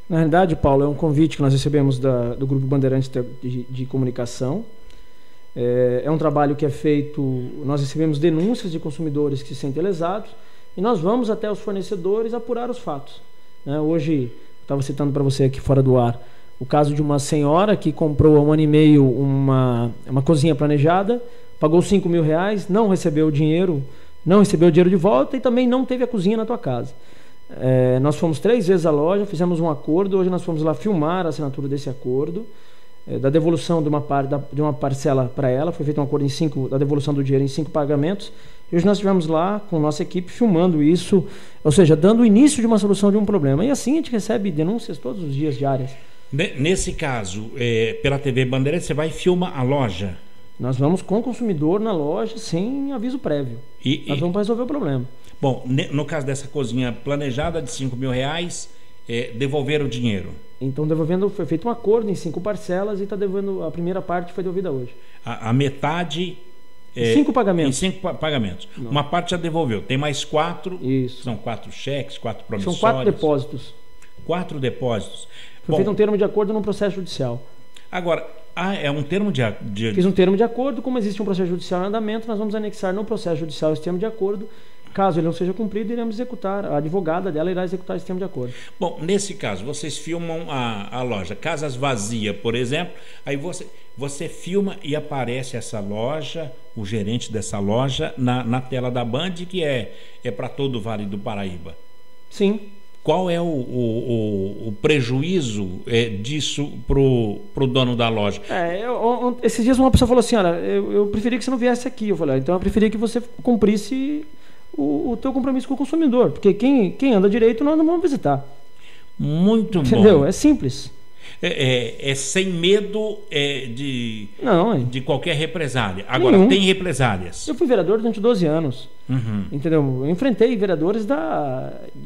Na realidade, Paulo, é um convite que nós recebemos do Grupo Bandeirantes de Comunicação. É um trabalho que é feito, nós recebemos denúncias de consumidores que se sentem lesados e nós vamos até os fornecedores apurar os fatos. Hoje, estava citando para você aqui fora do ar, o caso de uma senhora que comprou há 1 ano e meio uma cozinha planejada, pagou R$5.000, não recebeu o dinheiro de volta e também não teve a cozinha na tua casa. Nós fomos 3 vezes à loja, fizemos um acordo, hoje nós fomos lá filmar a assinatura desse acordo, da devolução de uma parcela para ela, foi feito um acordo da devolução do dinheiro em 5 pagamentos, e hoje nós estivemos lá com nossa equipe filmando isso, ou seja, dando o início de uma solução de um problema, e assim a gente recebe denúncias todos os dias diárias. Nesse caso, pela TV Bandeirantes, você vai filmar a loja? Nós vamos com o consumidor na loja sem aviso prévio. Nós vamos para resolver o problema. Bom, no caso dessa cozinha planejada de R$5.000, devolver o dinheiro? Então, foi feito um acordo em 5 parcelas e está devendo, a primeira parte foi devolvida hoje. A metade... 5 pagamentos. Em 5 pagamentos. Não. Uma parte já devolveu. Tem mais 4. Isso. São 4 cheques, 4 promissórios. São 4 depósitos. 4 depósitos. Foi feito um termo de acordo num processo judicial. Agora, é um termo de... Fiz um termo de acordo, como existe um processo judicial em andamento, nós vamos anexar no processo judicial esse termo de acordo. Caso ele não seja cumprido, iremos executar, a advogada dela irá executar esse termo de acordo. Bom, nesse caso, vocês filmam a loja, casas vazias, por exemplo, aí você filma e aparece essa loja, o gerente dessa loja, na tela da Band, que é para todo o Vale do Paraíba. Sim. Qual é o prejuízo disso pro dono da loja? Esses dias uma pessoa falou assim, olha, eu preferia que você não viesse aqui. Eu falei, então eu preferia que você cumprisse o teu compromisso com o consumidor, porque quem anda direito nós não vamos visitar. Muito bom. Entendeu? É simples. Sem medo de qualquer represália. Agora, tem represálias. Eu fui vereador durante 12 anos. Uhum. Entendeu? Eu enfrentei vereadores de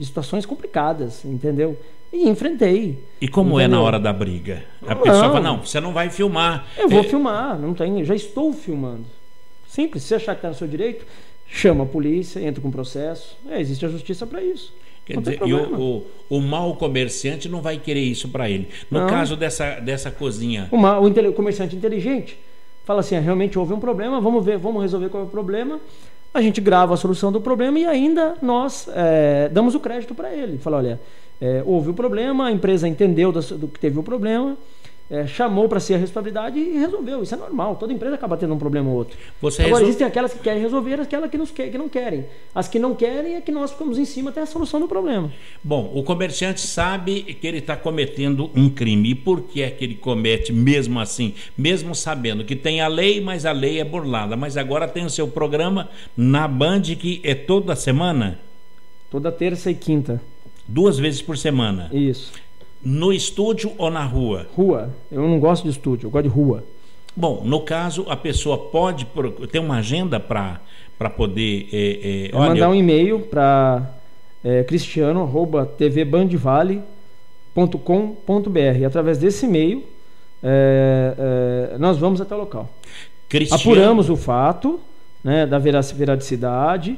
situações complicadas, entendeu? E enfrentei. E como entendeu? É na hora da briga? A pessoa fala, não, você não vai filmar. Eu vou filmar, não tem, já estou filmando. Simples, se achar que está no seu direito, chama a polícia, entra com processo. Existe a justiça para isso. Quer dizer, o mau comerciante não vai querer isso para ele. No caso dessa cozinha... O comerciante inteligente fala assim, realmente houve um problema, vamos resolver qual é o problema. A gente grava a solução do problema e ainda nós damos o crédito para ele. Fala, olha, houve o problema, a empresa entendeu do que teve o problema, chamou para si a responsabilidade e resolveu. Isso é normal, toda empresa acaba tendo um problema ou outro. Agora, existem aquelas que querem resolver, aquelas que não querem. As que não querem é que nós ficamos em cima até a solução do problema. Bom, o comerciante sabe que ele está cometendo um crime. E por que é que ele comete mesmo assim? Mesmo sabendo que tem a lei, mas a lei é burlada. Mas agora tem o seu programa na Band, que é toda semana? Toda terça e quinta. 2 vezes por semana? Isso. No estúdio ou na rua? Rua. Eu não gosto de estúdio, eu gosto de rua. Bom, no caso, a pessoa pode ter uma agenda para poder... mandar um e-mail para cristiano@tvbandvale.com.br. Através desse e-mail, nós vamos até o local. Apuramos o fato, né, da veridicidade,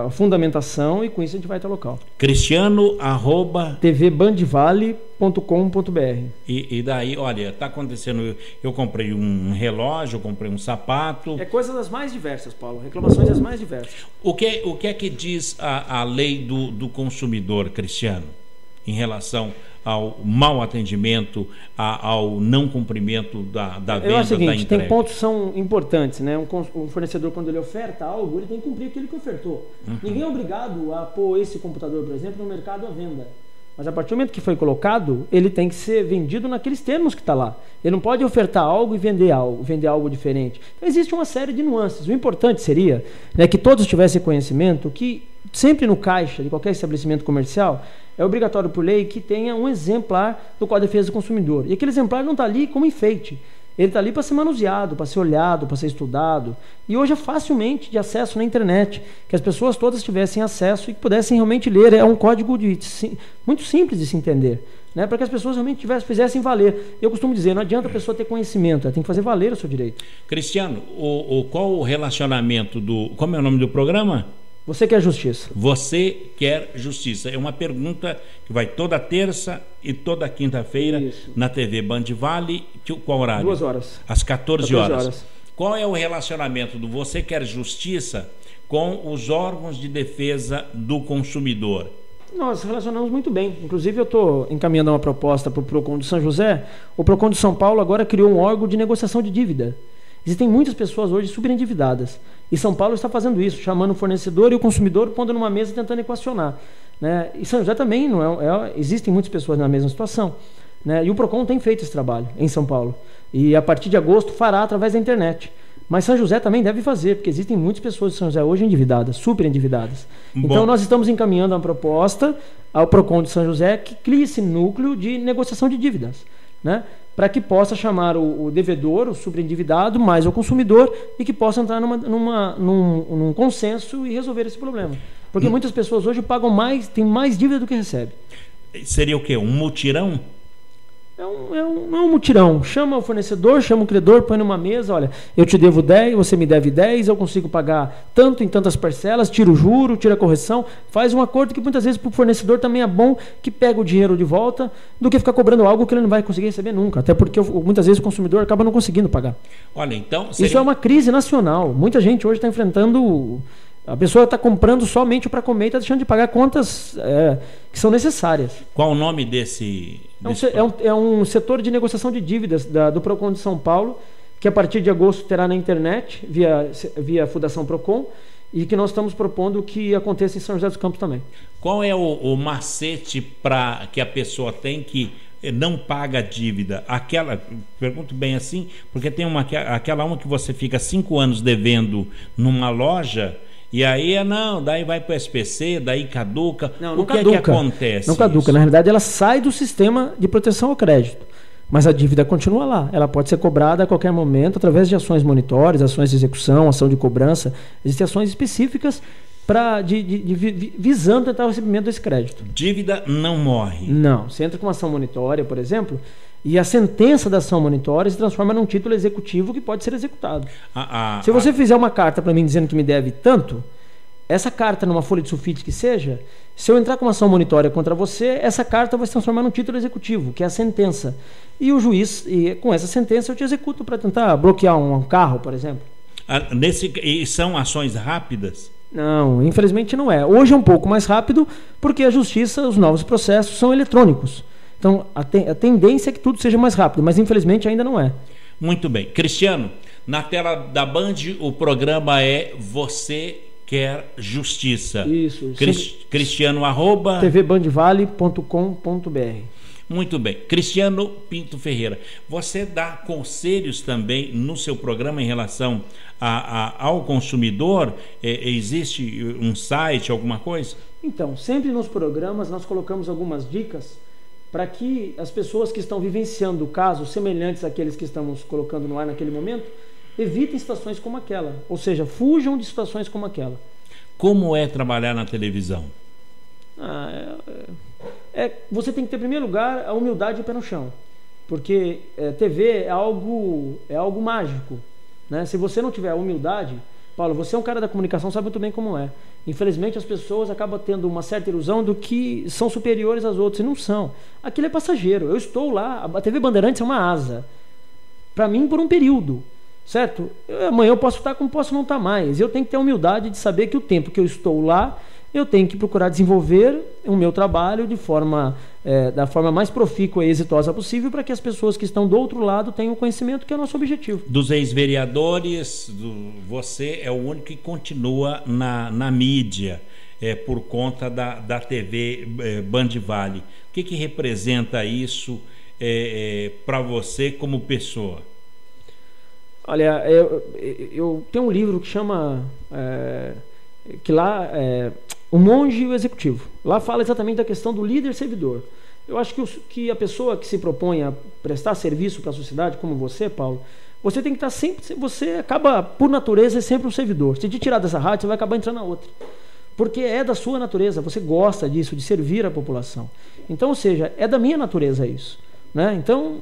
a fundamentação, e com isso a gente vai até o local. cristiano@tvbandvale.com.br. E daí, olha, está acontecendo, eu comprei um relógio, eu comprei um sapato. Coisas das mais diversas, Paulo, reclamações das mais diversas. O que é que diz a lei do consumidor, Cristiano, em relação ao mau atendimento, ao não cumprimento da venda, é o seguinte, da entrega? Tem pontos que são importantes, né? Um fornecedor, quando ele oferta algo, ele tem que cumprir aquilo que ofertou. Uhum. Ninguém é obrigado a pôr esse computador, por exemplo, no mercado à venda. Mas a partir do momento que foi colocado, ele tem que ser vendido naqueles termos que está lá. Ele não pode ofertar algo e vender algo diferente. Então existe uma série de nuances. O importante seria, né, que todos tivessem conhecimento que sempre no caixa de qualquer estabelecimento comercial é obrigatório por lei que tenha um exemplar do Código de Defesa do Consumidor. E aquele exemplar não está ali como enfeite. Ele está ali para ser manuseado, para ser olhado, para ser estudado. E hoje é facilmente de acesso na internet, que as pessoas todas tivessem acesso e que pudessem realmente ler. É um código muito simples de se entender, né? Para que as pessoas realmente fizessem valer. Eu costumo dizer, não adianta a pessoa ter conhecimento, ela tem que fazer valer o seu direito. Cristiano, qual o relacionamento como é o nome do programa? Você quer justiça. Você quer justiça. É uma pergunta que vai toda terça e toda quinta-feira na TV Band Vale. Qual horário? 2 horas. Às 14 horas. Qual é o relacionamento do Você Quer Justiça com os órgãos de defesa do consumidor? Nós relacionamos muito bem. Inclusive, eu estou encaminhando uma proposta para o PROCON de São José. O PROCON de São Paulo agora criou um órgão de negociação de dívida. Existem muitas pessoas hoje super endividadas. E São Paulo está fazendo isso, chamando o fornecedor e o consumidor, pondo numa mesa e tentando equacionar, né? E São José também existem muitas pessoas na mesma situação, né? E o PROCON tem feito esse trabalho em São Paulo. E a partir de agosto fará através da internet. Mas São José também deve fazer, porque existem muitas pessoas de São José hoje endividadas, super endividadas. Então nós estamos encaminhando uma proposta ao PROCON de São José que crie esse núcleo de negociação de dívidas, né? Para que possa chamar o devedor, o superendividado, mais o consumidor, e que possa entrar num consenso e resolver esse problema. Porque muitas pessoas hoje pagam mais, têm mais dívida do que recebem. Seria o quê? Um mutirão? Não é um mutirão. Chama o fornecedor, chama o credor, põe numa mesa, olha, eu te devo 10, você me deve 10, eu consigo pagar tanto em tantas parcelas, tira o juro, tira a correção, faz um acordo que muitas vezes para o fornecedor também é bom, que pega o dinheiro de volta, do que ficar cobrando algo que ele não vai conseguir receber nunca, até porque muitas vezes o consumidor acaba não conseguindo pagar. Olha, então... Isso é uma crise nacional. Muita gente hoje está enfrentando... A pessoa está comprando somente para comer e está deixando de pagar contas que são necessárias. Qual o nome desse... É um setor de negociação de dívidas do PROCON de São Paulo, que a partir de agosto terá na internet, via Fundação PROCON, e que nós estamos propondo que aconteça em São José dos Campos também. Qual é o macete para que a pessoa tem que não paga a dívida? Pergunto bem assim, porque tem aquela uma que você fica 5 anos devendo numa loja... E aí daí vai para o SPC, daí caduca. O que é que acontece? Não caduca, na realidade ela sai do sistema de proteção ao crédito. Mas a dívida continua lá. Ela pode ser cobrada a qualquer momento através de ações monitórias, ações de execução, ação de cobrança. Existem ações específicas visando tentar o recebimento desse crédito. Dívida não morre. Não. Você entra com uma ação monitória, por exemplo, e a sentença da ação monitória se transforma num título executivo que pode ser executado. Se você fizer uma carta para mim dizendo que me deve tanto, essa carta numa folha de sulfite que seja, se eu entrar com uma ação monitória contra você, essa carta vai se transformar num título executivo, que é a sentença. E o juiz, com essa sentença, eu te executo para tentar bloquear um carro, por exemplo. E são ações rápidas? Não, infelizmente não é. Hoje é um pouco mais rápido, porque a justiça, os novos processos são eletrônicos. Então, a tendência é que tudo seja mais rápido, mas infelizmente ainda não é. Muito bem. Cristiano, na tela da Band, o programa é Você Quer Justiça. Isso. Cristiano @ tvbandvale.com.br. Muito bem. Cristiano Pinto Ferreira, você dá conselhos também no seu programa em relação ao consumidor? Existe um site, alguma coisa? Então, sempre nos programas nós colocamos algumas dicas para que as pessoas que estão vivenciando casos semelhantes àqueles que estamos colocando no ar naquele momento, evitem situações como aquela, ou seja, fujam de situações como aquela. Como é trabalhar na televisão? Você tem que ter, em primeiro lugar, a humildade e o pé no chão, porque TV é algo mágico, né? Se você não tiver a humildade, Paulo, você é um cara da comunicação, sabe muito bem como é. Infelizmente as pessoas acabam tendo uma certa ilusão do que são superiores às outras, e não são. Aquilo é passageiro. Eu estou lá, a TV Bandeirantes é uma asa, para mim, por um período, certo? Amanhã eu posso estar como posso não estar mais. Eu tenho que ter a humildade de saber que o tempo que eu estou lá, eu tenho que procurar desenvolver o meu trabalho da forma mais profícua e exitosa possível, para que as pessoas que estão do outro lado tenham o conhecimento, que é o nosso objetivo. Dos ex-vereadores, você é o único que continua na mídia, por conta da TV Band Vale. O que representa isso para você como pessoa? Olha, eu tenho um livro que chama... O Monge e o Executivo. Lá fala exatamente da questão do líder-servidor. Eu acho que a pessoa que se propõe a prestar serviço para a sociedade, como você, Paulo, você tem que estar sempre... Você acaba, por natureza, sempre um servidor. Se te tirar dessa rádio, você vai acabar entrando na outra. Porque é da sua natureza, você gosta disso, de servir a população. Então, ou seja, é da minha natureza isso. Né? Então,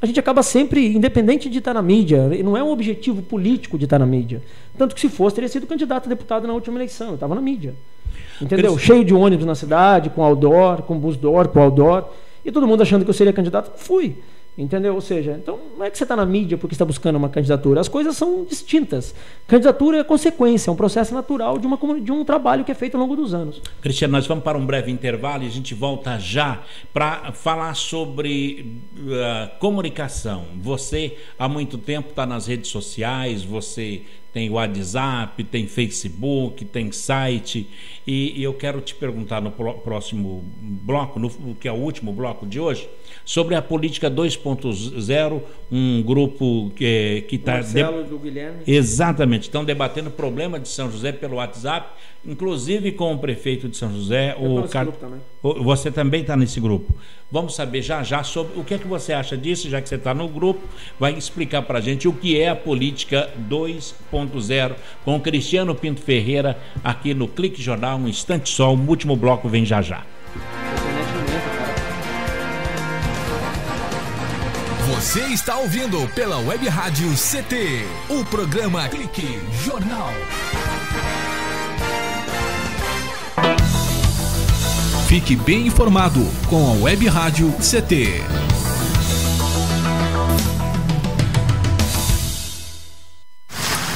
a gente acaba sempre, independente de estar na mídia, não é um objetivo político de estar na mídia. Tanto que se fosse, teria sido candidato a deputado na última eleição, eu estava na mídia. Entendeu? Cheio de ônibus na cidade, com outdoor, com busdoor, com outdoor, e todo mundo achando que eu seria candidato, fui. Entendeu? Ou seja, então não é que você está na mídia porque está buscando uma candidatura. As coisas são distintas. Candidatura é consequência, é um processo natural de um trabalho que é feito ao longo dos anos. Cristiano, nós vamos para um breve intervalo e a gente volta já para falar sobre comunicação. Você há muito tempo está nas redes sociais, você tem WhatsApp, tem Facebook, tem site, e eu quero te perguntar no próximo bloco, que é o último bloco de hoje, sobre a política 2.0, um grupo que está... Marcelo do Guilherme. Exatamente, estão debatendo o problema de São José pelo WhatsApp, inclusive com o prefeito de São José. Você também está nesse grupo. Vamos saber já sobre o que é que você acha disso, já que você está no grupo, vai explicar para a gente o que é a política 2.0 com Cristiano Pinto Ferreira aqui no Clique Jornal, um instante só, o último bloco vem já. Você está ouvindo pela Web Rádio CT, o programa Clique Jornal. Fique bem informado com a Web Rádio CT.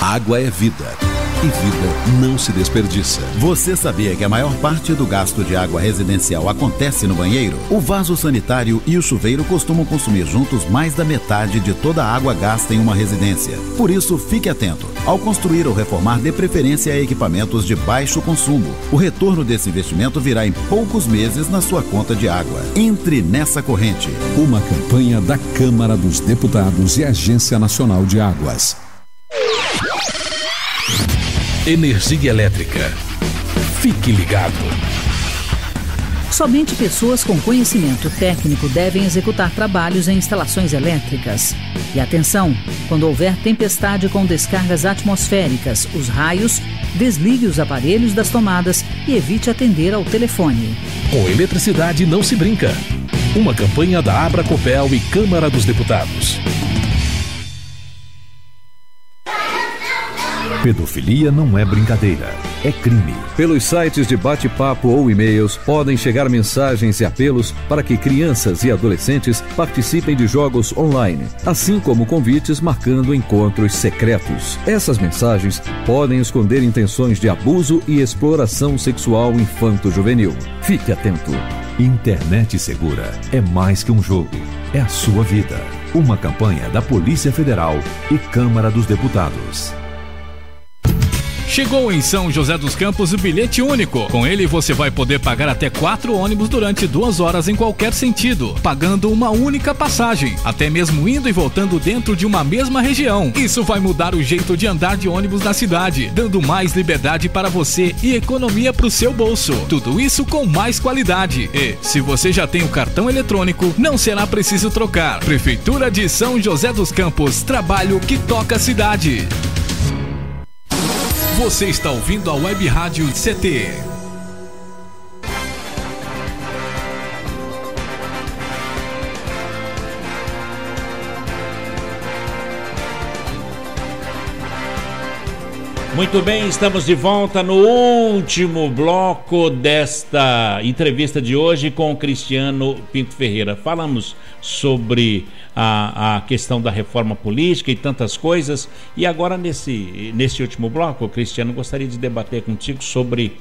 Água é vida. E vida não se desperdiça. Você sabia que a maior parte do gasto de água residencial acontece no banheiro? O vaso sanitário e o chuveiro costumam consumir juntos mais da metade de toda a água gasta em uma residência. Por isso, fique atento. Ao construir ou reformar, dê preferência a equipamentos de baixo consumo. O retorno desse investimento virá em poucos meses na sua conta de água. Entre nessa corrente. Uma campanha da Câmara dos Deputados e Agência Nacional de Águas. Energia elétrica. Fique ligado. Somente pessoas com conhecimento técnico devem executar trabalhos em instalações elétricas. E atenção, quando houver tempestade com descargas atmosféricas, os raios, desligue os aparelhos das tomadas e evite atender ao telefone. Com eletricidade não se brinca. Uma campanha da Abracopel e Câmara dos Deputados. Pedofilia não é brincadeira, é crime. Pelos sites de bate-papo ou e-mails podem chegar mensagens e apelos para que crianças e adolescentes participem de jogos online, assim como convites marcando encontros secretos. Essas mensagens podem esconder intenções de abuso e exploração sexual infanto-juvenil. Fique atento. Internet segura é mais que um jogo, é a sua vida. Uma campanha da Polícia Federal e Câmara dos Deputados. Chegou em São José dos Campos o bilhete único. Com ele você vai poder pagar até 4 ônibus durante 2 horas em qualquer sentido, pagando uma única passagem, até mesmo indo e voltando dentro de uma mesma região. Isso vai mudar o jeito de andar de ônibus na cidade, dando mais liberdade para você e economia para o seu bolso. Tudo isso com mais qualidade. E, se você já tem o cartão eletrônico, não será preciso trocar. Prefeitura de São José dos Campos, trabalho que toca a cidade. Você está ouvindo a Web Rádio CT. Muito bem, estamos de volta no último bloco desta entrevista de hoje com o Cristiano Pinto Ferreira. Falamos sobre a questão da reforma política e tantas coisas, e agora nesse último bloco, Cristiano, gostaria de debater contigo sobre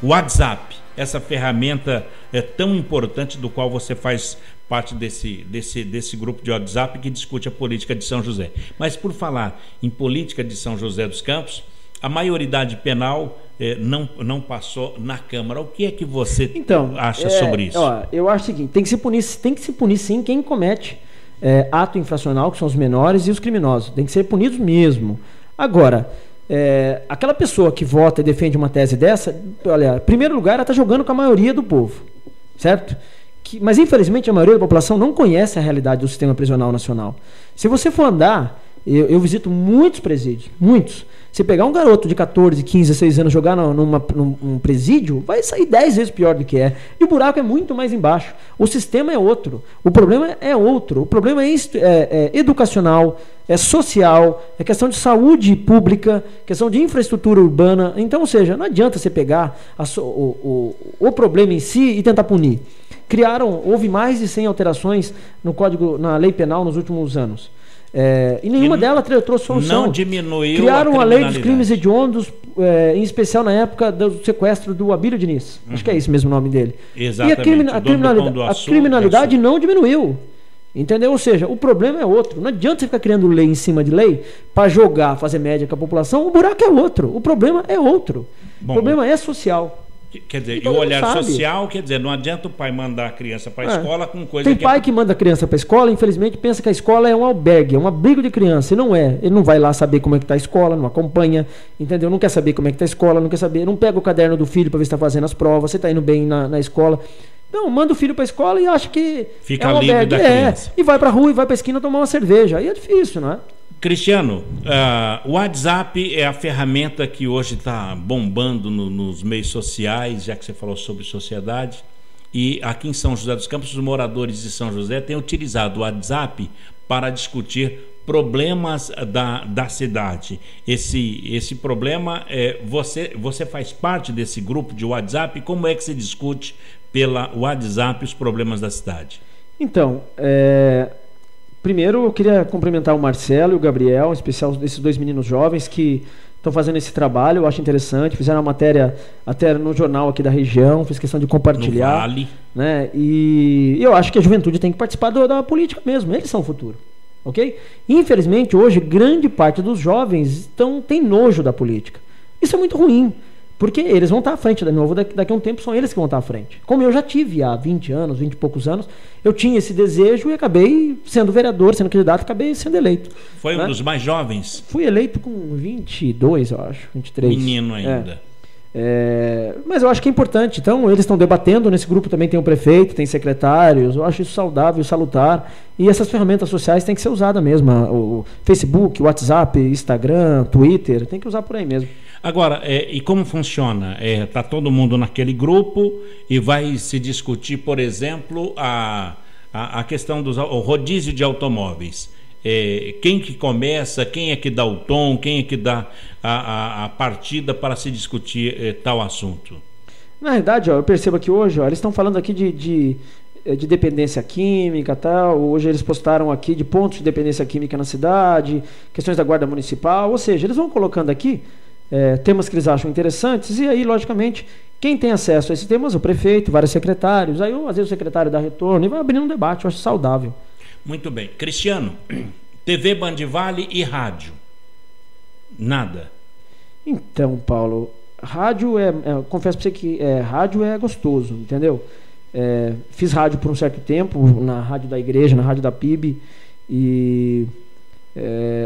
o WhatsApp, essa ferramenta tão importante do qual você faz parte desse grupo de WhatsApp que discute a política de São José. Mas por falar em política de São José dos Campos, a maioridade penal não passou na Câmara. O que é que você acha sobre isso? Eu acho o seguinte, tem que se punir sim quem comete ato infracional, que são os menores e os criminosos. Tem que ser punidos mesmo. Agora, aquela pessoa que vota e defende uma tese dessa, olha, em primeiro lugar, ela está jogando com a maioria do povo, certo? Mas, infelizmente, a maioria da população não conhece a realidade do sistema prisional nacional. Se você for andar, eu visito muitos presídios, muitos. Se pegar um garoto de 14, 15, 16 anos jogar num presídio, vai sair 10 vezes pior do que é. E o buraco é muito mais embaixo. O sistema é outro. O problema é outro. O problema é educacional, é social, é questão de saúde pública, questão de infraestrutura urbana. Então, ou seja, não adianta você pegar o problema em si e tentar punir. Houve mais de 100 alterações na lei penal nos últimos anos. E nenhuma delas trouxe solução. Não diminuiu. Criaram a lei dos crimes hediondos, em especial na época do sequestro do Abílio Diniz. Acho que é esse mesmo o nome dele. Exatamente. E a criminalidade não diminuiu. Entendeu? Ou seja, o problema é outro. Não adianta você ficar criando lei em cima de lei para jogar, fazer média com a população. O buraco é outro. O problema é outro. O problema é social. Quer dizer, e o olhar social, quer dizer, não adianta o pai mandar a criança para a escola com coisa Tem pai que manda a criança para a escola, infelizmente, pensa que a escola é um albergue, é um abrigo de criança. E não é. Ele não vai lá saber como é que está a escola, não acompanha, entendeu? Não quer saber como é que está a escola, não pega o caderno do filho para ver se está fazendo as provas, se está indo bem na escola. Não, manda o filho para a escola e acha que fica é um livre albergue. Da criança. E vai para a rua e vai para a esquina tomar uma cerveja. Aí é difícil, não é? Cristiano, o WhatsApp é a ferramenta que hoje está bombando nos meios sociais, já que você falou sobre sociedade. E aqui em São José dos Campos, os moradores de São José têm utilizado o WhatsApp para discutir problemas da cidade. Esse problema, você faz parte desse grupo de WhatsApp. Como é que se discute pela WhatsApp os problemas da cidade? Então, primeiro, eu queria cumprimentar o Marcelo e o Gabriel, em especial desses dois meninos jovens que estão fazendo esse trabalho. Eu acho interessante. Fizeram uma matéria até no jornal aqui da região, fiz questão de compartilhar. No Vale. Né? E eu acho que a juventude tem que participar da política mesmo. Eles são o futuro. Ok? Infelizmente, hoje, grande parte dos jovens tem nojo da política. Isso é muito ruim. Porque eles vão estar à frente, de novo, daqui a um tempo são eles que vão estar à frente. Como eu já tive há 20 anos, 20 e poucos anos, eu tinha esse desejo e acabei sendo vereador, sendo candidato, acabei sendo eleito. Foi um dos mais jovens? Fui eleito com 22, eu acho, 23. Menino ainda. Mas eu acho que é importante. Então, eles estão debatendo, nesse grupo também tem um prefeito, tem secretários, eu acho isso saudável, salutar. E essas ferramentas sociais têm que ser usadas mesmo. O Facebook, o WhatsApp, Instagram, Twitter, tem que usar por aí mesmo. Agora, e como funciona? Está todo mundo naquele grupo e vai se discutir, por exemplo, a questão o rodízio de automóveis. Quem que começa, quem é que dá o tom, quem é que dá a partida para se discutir tal assunto? Na verdade, eu percebo que hoje eles estão falando aqui de dependência química, tal. Hoje eles postaram aqui de pontos de dependência química na cidade, questões da guarda municipal, ou seja, eles vão colocando aqui temas que eles acham interessantes, e aí, logicamente, quem tem acesso a esses temas, o prefeito, vários secretários, aí às vezes o secretário dá retorno e vai abrindo um debate, eu acho saudável. Muito bem. Cristiano, TV Bandivale e rádio? Nada? Então, Paulo, rádio confesso para você que rádio é gostoso, entendeu? Fiz rádio por um certo tempo, na rádio da igreja, na rádio da PIB, e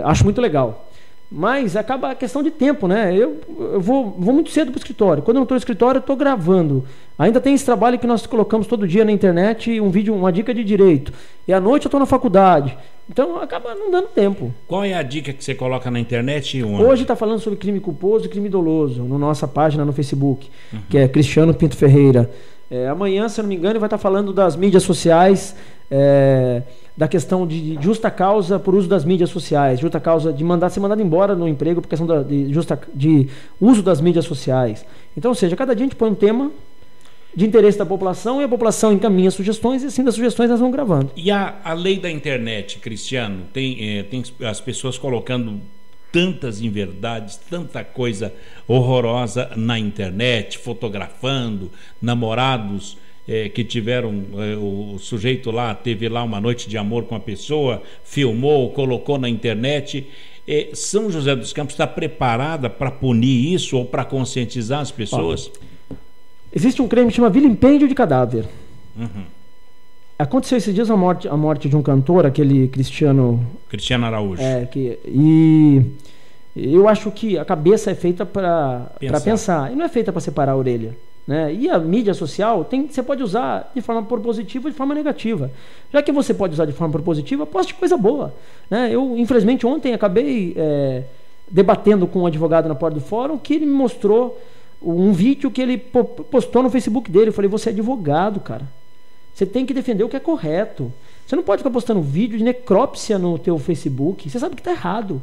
acho muito legal. Mas acaba a questão de tempo, né? Eu vou muito cedo para o escritório. Quando eu não estou no escritório, eu estou gravando. Ainda tem esse trabalho que nós colocamos todo dia na internet, um vídeo, uma dica de direito. E à noite eu estou na faculdade. Então acaba não dando tempo. Qual é a dica que você coloca na internet e onde? Hoje está falando sobre crime culposo e crime doloso, na nossa página no Facebook, que é Cristiano Pinto Ferreira. Amanhã, se eu não me engano, vai estar falando das mídias sociais, da questão de justa causa por uso das mídias sociais, justa causa de ser mandado embora no emprego por questão de uso das mídias sociais. Então, ou seja, cada dia a gente põe um tema de interesse da população e a população encaminha sugestões e assim das sugestões nós vamos gravando. E a lei da internet, Cristiano, tem as pessoas colocando tantas inverdades, tanta coisa horrorosa na internet, fotografando namorados que tiveram, o sujeito lá teve lá uma noite de amor com a pessoa, filmou, colocou na internet. São José dos Campos está preparada para punir isso ou para conscientizar as pessoas? Existe um crime que chama vilimpêndio de cadáver. Aconteceu esses dias a morte de um cantor, aquele Cristiano Araújo. Eu acho que a cabeça é feita para pensar, e não é feita para separar a orelha. Né? E a mídia social, você pode usar de forma propositiva e de forma negativa. Já que você pode usar de forma propositiva, poste coisa boa. Né? Eu, infelizmente, ontem acabei debatendo com um advogado na porta do fórum, que ele me mostrou um vídeo que ele postou no Facebook dele. Eu falei, você é advogado, cara. Você tem que defender o que é correto. Você não pode ficar postando vídeo de necrópsia no teu Facebook. Você sabe que está errado.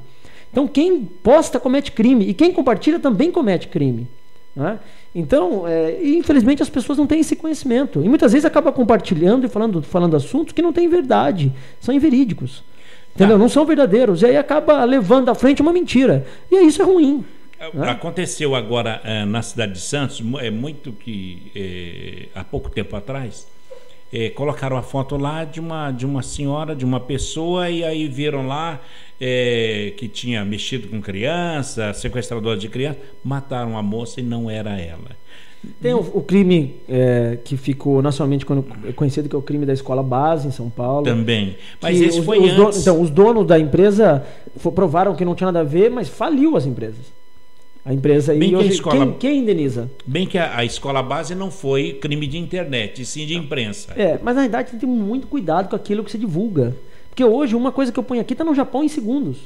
Então, quem posta comete crime. E quem compartilha também comete crime. Né? Então, infelizmente, as pessoas não têm esse conhecimento. E muitas vezes acaba compartilhando e falando assuntos que não têm verdade. São inverídicos. Entendeu? Não são verdadeiros. E aí acaba levando à frente uma mentira. E aí isso é ruim. Aconteceu agora na cidade de Santos, muito que há pouco tempo atrás, colocaram a foto lá de uma senhora, de uma pessoa, e aí viram lá que tinha mexido com criança, sequestradora de criança, mataram a moça e não era ela. Tem o crime que ficou nacionalmente conhecido, que é o crime da escola base em São Paulo. Também. Mas esse foi antes. Então, os donos da empresa provaram que não tinha nada a ver, mas faliu as empresas. A empresa aí, quem indeniza? Bem que a escola base não foi crime de internet, e sim de imprensa. Mas na verdade tem que ter muito cuidado com aquilo que se divulga. Porque hoje uma coisa que eu ponho aqui está no Japão em segundos.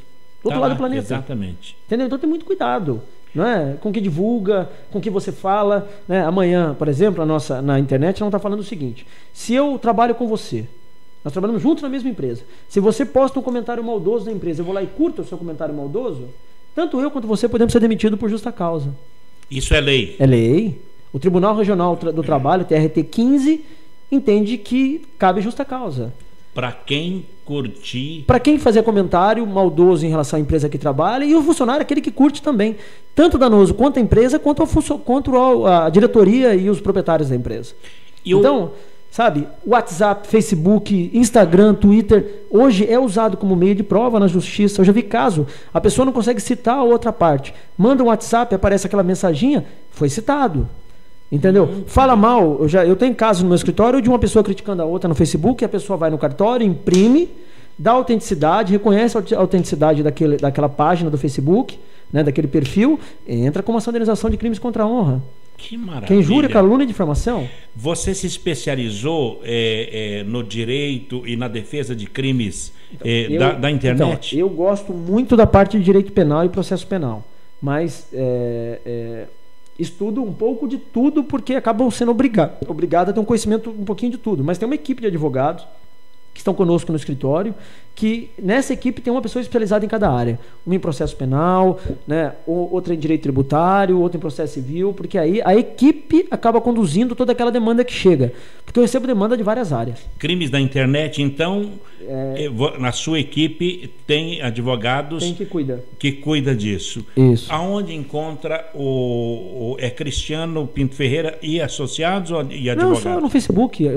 Do outro lado do planeta. Exatamente. Entendeu? Então tem muito cuidado. Né? Com o que divulga, com o que você fala. Né? Amanhã, por exemplo, na internet não está falando o seguinte: se eu trabalho com você, nós trabalhamos juntos na mesma empresa, se você posta um comentário maldoso na empresa, eu vou lá e curto o seu comentário maldoso, tanto eu quanto você podemos ser demitidos por justa causa. Isso é lei? É lei. O Tribunal Regional do Trabalho, TRT 15, entende que cabe justa causa. Para quem curtir... Para quem fazer comentário maldoso em relação à empresa que trabalha, e o funcionário, aquele que curte também. Tanto danoso quanto a empresa, quanto a diretoria e os proprietários da empresa. Então, sabe, WhatsApp, Facebook, Instagram, Twitter, hoje é usado como meio de prova na justiça. Eu já vi caso, a pessoa não consegue citar a outra parte. Manda um WhatsApp, aparece aquela mensaginha, foi citado. Entendeu? Fala mal. Eu tenho caso no meu escritório de uma pessoa criticando a outra no Facebook, a pessoa vai no cartório, imprime, dá autenticidade, reconhece a autenticidade daquela página do Facebook, né, daquele perfil, entra com uma ação de indenização de crimes contra a honra. Que maravilha. Quem jura, calúnia e difamação. Você se especializou no direito e na defesa de crimes da internet? Então, eu gosto muito da parte de direito penal e processo penal, mas estudo um pouco de tudo, porque acabam sendo obrigado a ter um conhecimento um pouquinho de tudo. Mas tem uma equipe de advogados que estão conosco no escritório, que nessa equipe tem uma pessoa especializada em cada área. Uma em processo penal, né, outra em direito tributário, outra em processo civil, porque aí a equipe acaba conduzindo toda aquela demanda que chega. Porque eu recebo demanda de várias áreas. Crimes da internet, então, na sua equipe tem advogados... Tem que cuida disso. Isso. Aonde encontra Cristiano Pinto Ferreira e associados e advogados? Não, só no Facebook,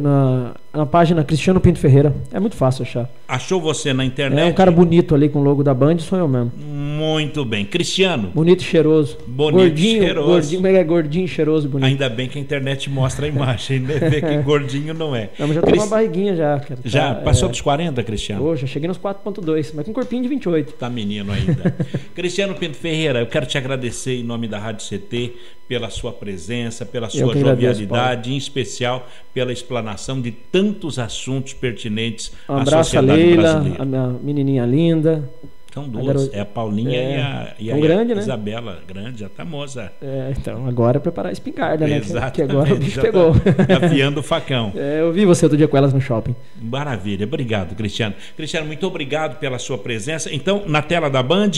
na página Cristiano Pinto Ferreira. É muito fácil achar. Achou você na internet? É um cara bonito ali com o logo da Band, sou eu mesmo. Muito bem. Cristiano. Bonito e cheiroso. Gordinho, cheiroso. Gordinho, cheiroso e bonito. Ainda bem que a internet mostra a imagem, né? Vê que gordinho não é. Não, mas já tô com uma barriguinha já, cara. Já passou dos 40, Cristiano? Hoje, já cheguei nos 4.2, mas com um corpinho de 28. Tá menino ainda. Cristiano Pinto Ferreira, eu quero te agradecer em nome da Rádio CT pela sua presença, pela sua jovialidade, em especial pela explanação de tantos assuntos pertinentes à sociedade brasileira. A minha menininha linda. São duas, a Paulinha e a grande, né? Isabela, grande, já tá moça. Então agora é preparar a espingarda, né? Exatamente, que agora o bicho pegou. Tá afiando o facão. Eu vi você outro dia com elas no shopping. Maravilha, obrigado, Cristiano. Cristiano, muito obrigado pela sua presença. Então, na tela da Band,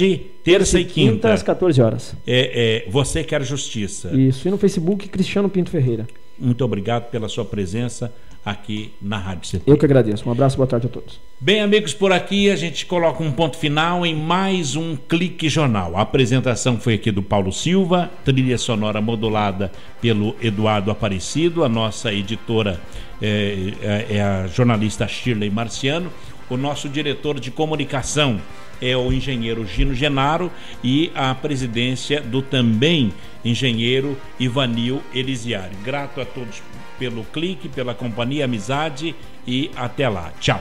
terça e quinta. Às 14 horas. Você Quer Justiça. Isso, e no Facebook, Cristiano Pinto Ferreira. Muito obrigado pela sua presença aqui na Rádio CT. Eu que agradeço. Um abraço, boa tarde a todos. Bem, amigos, por aqui a gente coloca um ponto final em mais um Clique Jornal. A apresentação foi aqui do Paulo Silva, trilha sonora modulada pelo Eduardo Aparecido, a nossa editora é a jornalista Shirley Marciano, o nosso diretor de comunicação é o engenheiro Gino Genaro e a presidência do também engenheiro Ivanil Elisiário. Grato a todos pelo clique, pela companhia, amizade e até lá. Tchau.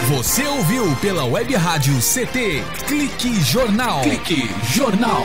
Você ouviu pela Web Rádio CT Clique Jornal. Clique Jornal.